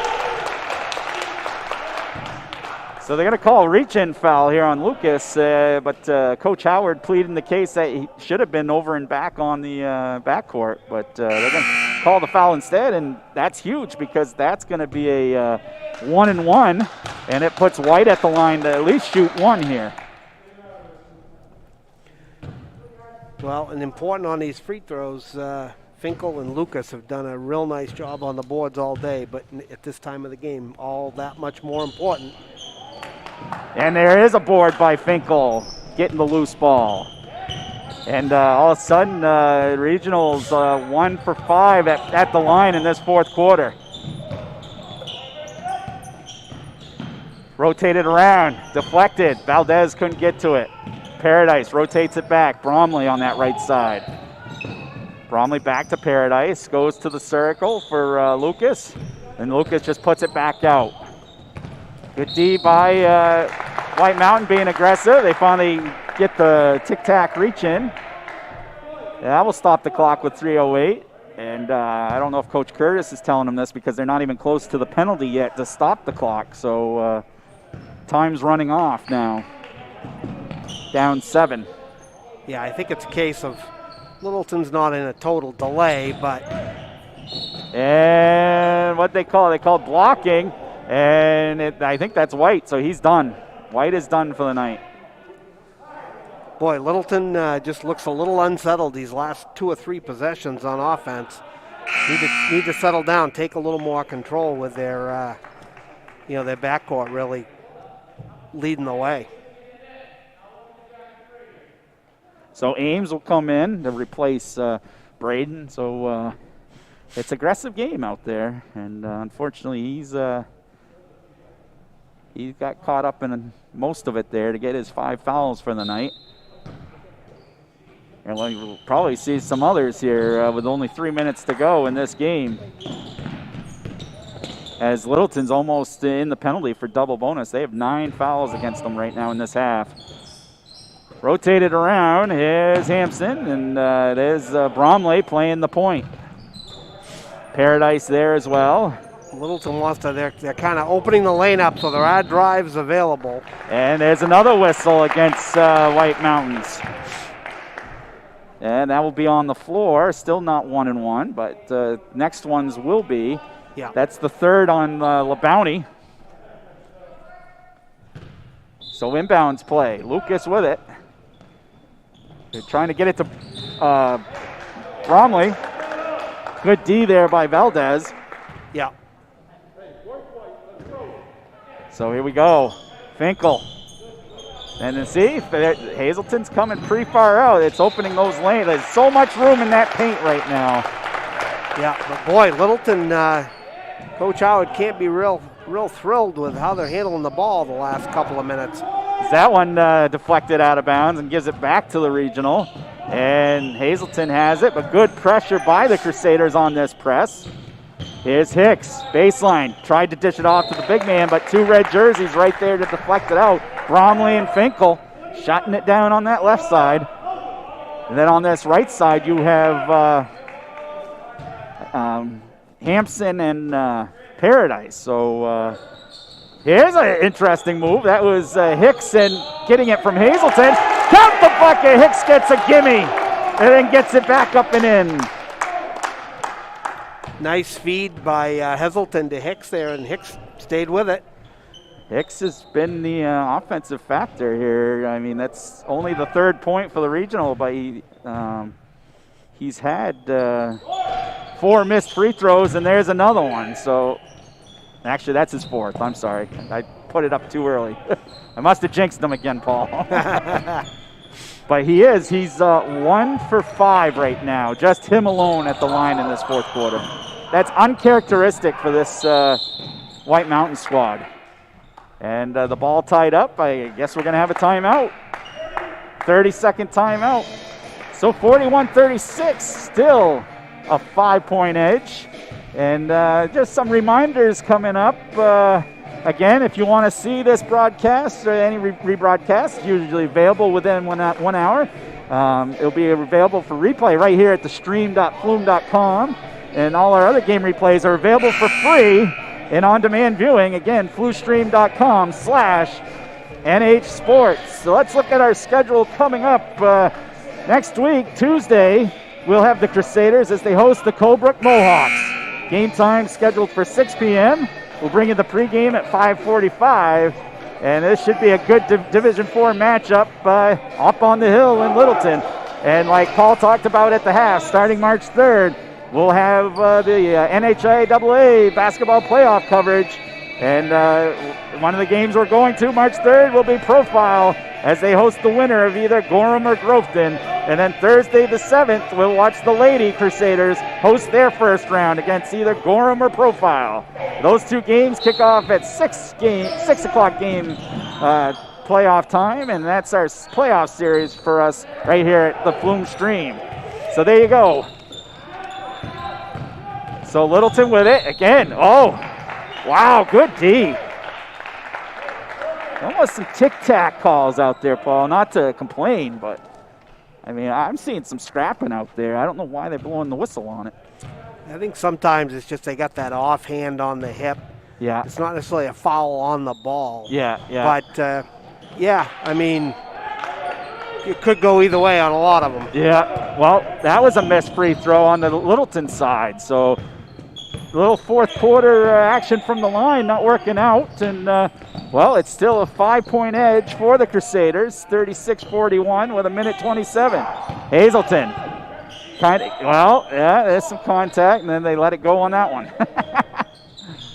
So they're going to call a reach-in foul here on Lucas, but Coach Howard pleading the case that he should have been over and back on the backcourt, but they're going to call the foul instead, and that's huge because that's going to be a 1-and-1, and it puts White at the line to at least shoot one here. Well, and important on these free throws, Finkel and Lucas have done a real nice job on the boards all day, but at this time of the game, all that much more important. And there is a board by Finkel getting the loose ball. And all of a sudden, Regionals 1 for 5 at the line in this fourth quarter. Rotated around, deflected. Valdez couldn't get to it. Paradise rotates it back. Bromley on that right side. Bromley back to Paradise, goes to the circle for Lucas, and Lucas just puts it back out. Good D by White Mountain being aggressive. They finally get the tic-tac reach in. That will stop the clock with 3:08. And I don't know if Coach Curtis is telling them this because they're not even close to the penalty yet to stop the clock. So time's running off now. Down 7. Yeah, I think it's a case of Littleton's not in a total delay, but... And what they call blocking. And I think that's White, so he's done. White is done for the night. Boy, Littleton just looks a little unsettled these last 2 or 3 possessions on offense. Need to settle down, take a little more control with their, their backcourt really leading the way. So Ames will come in to replace Braden. So it's an aggressive game out there, and unfortunately he got caught up in most of it there to get his 5 fouls for the night. And we'll probably see some others here with only 3 minutes to go in this game. As Littleton's almost in the penalty for double bonus. They have 9 fouls against them right now in this half. Rotated around, here's Hampson, and there's Bromley playing the point. Paradise there as well. Littleton wants to, they're kind of opening the lane up, so there are drives available. And there's another whistle against White Mountains. And that will be on the floor, still not 1-and-1, but next ones will be. Yeah. That's the third on LeBounty. So inbounds play, Lucas with it. They're trying to get it to Bromley. Good D there by Valdez. Yeah. So here we go. Finkel. And then see, Hazelton's coming pretty far out. It's opening those lanes. There's so much room in that paint right now. Yeah, but boy, Littleton, Coach Howard can't be real thrilled with how they're handling the ball the last couple of minutes. That one deflected out of bounds and gives it back to the regional. And Hazelton has it, but good pressure by the Crusaders on this press. Here's Hicks, baseline, tried to dish it off to the big man, but 2 red jerseys right there to deflect it out. Bromley and Finkel shutting it down on that left side. And then on this right side, you have Hampson and Paradise. So here's an interesting move. That was Hicks and getting it from Hazelton. Count the bucket. Hicks gets a gimme and then gets it back up and in. Nice feed by Hazelton to Hicks there, and Hicks stayed with it. Hicks has been the offensive factor here. I mean, that's only the 3rd point for the regional, but he's had 4 missed free throws, and there's another one. So, actually, that's his 4th. I'm sorry. I put it up too early. I must have jinxed him again, Paul. But he's 1 for 5 right now. Just him alone at the line in this 4th quarter. That's uncharacteristic for this White Mountain squad. And the ball tied up. I guess we're going to have a timeout. 30-second timeout. So 41-36, still a 5-point edge. And just some reminders coming up. Again, if you want to see this broadcast or any rebroadcast, usually available within 1 hour. It'll be available for replay right here at thestream.flume.com. And all our other game replays are available for free and on-demand viewing. Again, FluStream.com/NH Sports. So let's look at our schedule coming up next week, Tuesday. We'll have the Crusaders as they host the Colebrook Mohawks. Game time scheduled for 6 p.m. We'll bring you the pregame at 5:45, and this should be a good Division IV matchup up on the hill in Littleton. And like Paul talked about at the half, starting March 3rd, we'll have the NHIAA basketball playoff coverage. And one of the games we're going to March 3rd will be Profile as they host the winner of either Gorham or Groveton. And then Thursday the 7th, we'll watch the Lady Crusaders host their first round against either Gorham or Profile. Those two games kick off at 6 o'clock game playoff time, and that's our playoff series for us right here at the Flume Stream. So there you go. So Littleton with it again. Oh, wow, good D. Almost some tic-tac calls out there, Paul. Not to complain, but I mean, I'm seeing some scrapping out there. I don't know why they're blowing the whistle on it. I think sometimes it's just they got that offhand on the hip. Yeah. It's not necessarily a foul on the ball. Yeah. But, I mean, it could go either way on a lot of them. Yeah, well, that was a missed free throw on the Littleton side. So a little fourth quarter action from the line not working out. And, it's still a 5-point edge for the Crusaders, 36-41 with 1:27. Hazelton. There's some contact, and then they let it go on that one.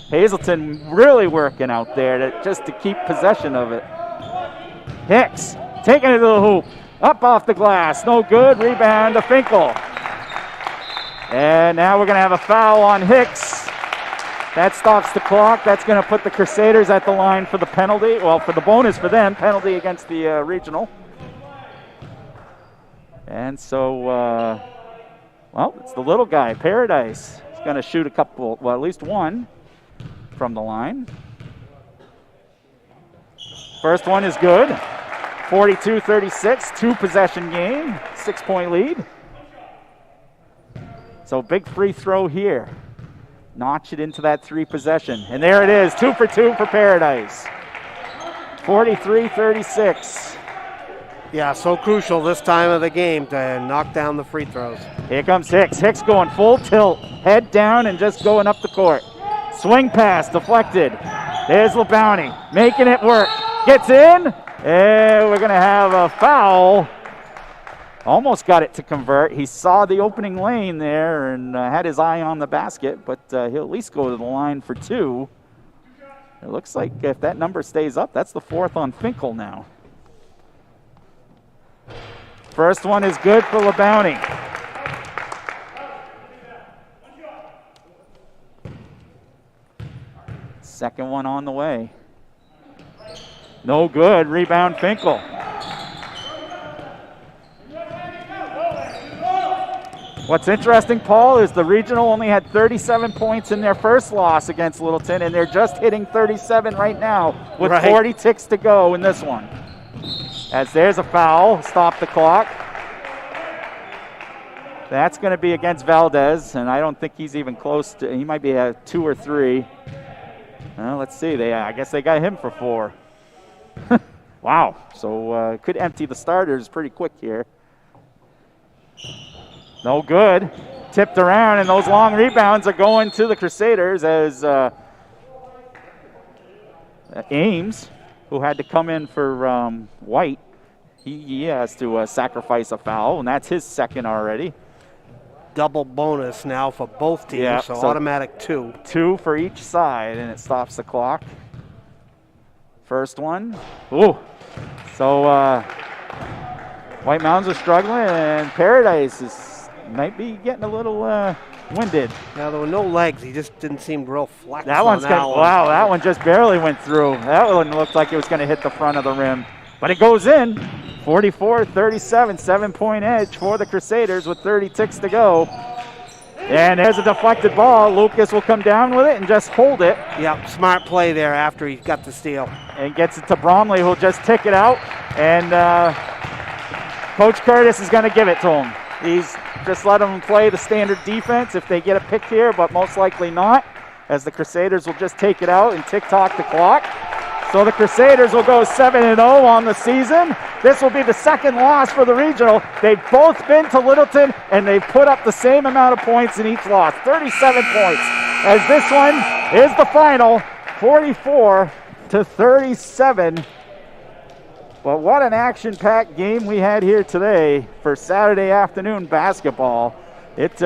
Hazelton really working out there just to keep possession of it. Hicks taking it to the hoop. Up off the glass. No good. Rebound to Finkel. And now we're going to have a foul on Hicks. That stops the clock. That's going to put the Crusaders at the line for the penalty. Well, for the bonus for them. Penalty against the regional. And so, it's the little guy, Paradise. He's going to shoot at least one from the line. First one is good. 42-36, 2-possession game, 6-point lead. So big free throw here. Notch it into that 3-possession. And there it is, 2 for 2 for Paradise. 43-36. Yeah, so crucial this time of the game to knock down the free throws. Here comes Hicks. Hicks going full tilt, head down and just going up the court. Swing pass deflected. There's LeBounty making it work. Gets in, and we're going to have a foul. Almost got it to convert. He saw the opening lane there and had his eye on the basket, but he'll at least go to the line for 2. It looks like if that number stays up, that's the 4th on Finkel now. First one is good for LeBounty. Second one on the way. No good. Rebound Finkel. What's interesting, Paul, is the regional only had 37 points in their first loss against Littleton, and they're just hitting 37 right now with 40 ticks to go in this one. As there's a foul, stop the clock. That's going to be against Valdez, and I don't think he's even close to, he might be a 2 or 3. Let's see, I guess they got him for 4. Wow, so could empty the starters pretty quick here. No good. Tipped around, and those long rebounds are going to the Crusaders as Ames, who had to come in for White, he has to sacrifice a foul, and that's his second already. Double bonus now for both teams, so automatic 2. 2 for each side, and it stops the clock. First one. Ooh. So White Mountains are struggling, and Paradise might be getting a little winded. Now, there were no legs. He just didn't seem real flex. Wow, that one just barely went through. That one looked like it was going to hit the front of the rim. But it goes in. 44-37, 7-point edge for the Crusaders with 30 ticks to go. And there's a deflected ball. Lucas will come down with it and just hold it. Yep, smart play there after he got the steal. And gets it to Bromley, who'll just tick it out. And Coach Curtis is going to give it to him. He's just let them play the standard defense if they get a pick here, but most likely not. as the Crusaders will just take it out and tick-tock the clock. So the Crusaders will go 7-0 on the season. This will be the second loss for the regional. They've both been to Littleton, and they've put up the same amount of points in each loss, 37 points. As this one is the final, 44-37. But what an action-packed game we had here today for Saturday afternoon basketball. It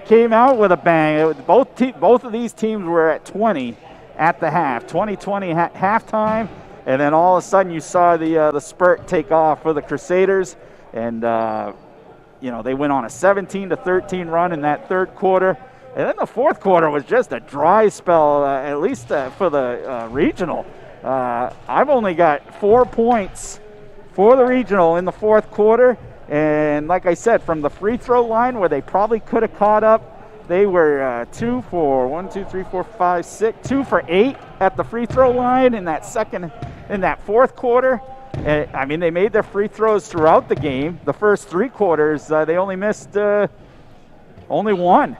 came out with a bang. Both of these teams were at 20 at the half, 20-20 halftime, and then all of a sudden you saw the spurt take off for the Crusaders, and they went on a 17-13 run in that third quarter, and then the fourth quarter was just a dry spell, at least for the regional. I've only got 4 points for the regional in the fourth quarter, and like I said, from the free throw line where they probably could have caught up, they were 2 for 8 at the free throw line in that fourth quarter. And, they made their free throws throughout the game. The first 3 quarters, they only missed only 1.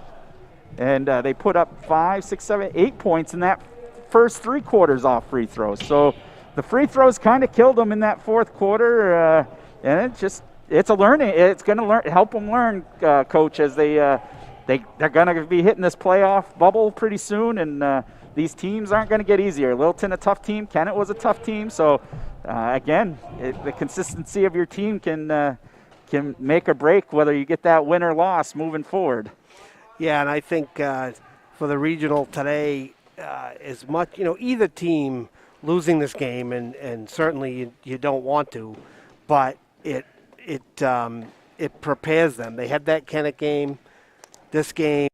And they put up 5, 6, 7, 8 points in that first 3 quarters off free throws. So the free throws kind of killed them in that fourth quarter. And it's a learning. It's going to help them learn, Coach, as they're going to be hitting this playoff bubble pretty soon, and these teams aren't going to get easier. Littleton, a tough team. Kennett was a tough team. So, again, the consistency of your team can make or break whether you get that win or loss moving forward. Yeah, and I think for the regional today, as much, either team losing this game, and certainly you don't want to, but it prepares them. They had that Kennett game. This game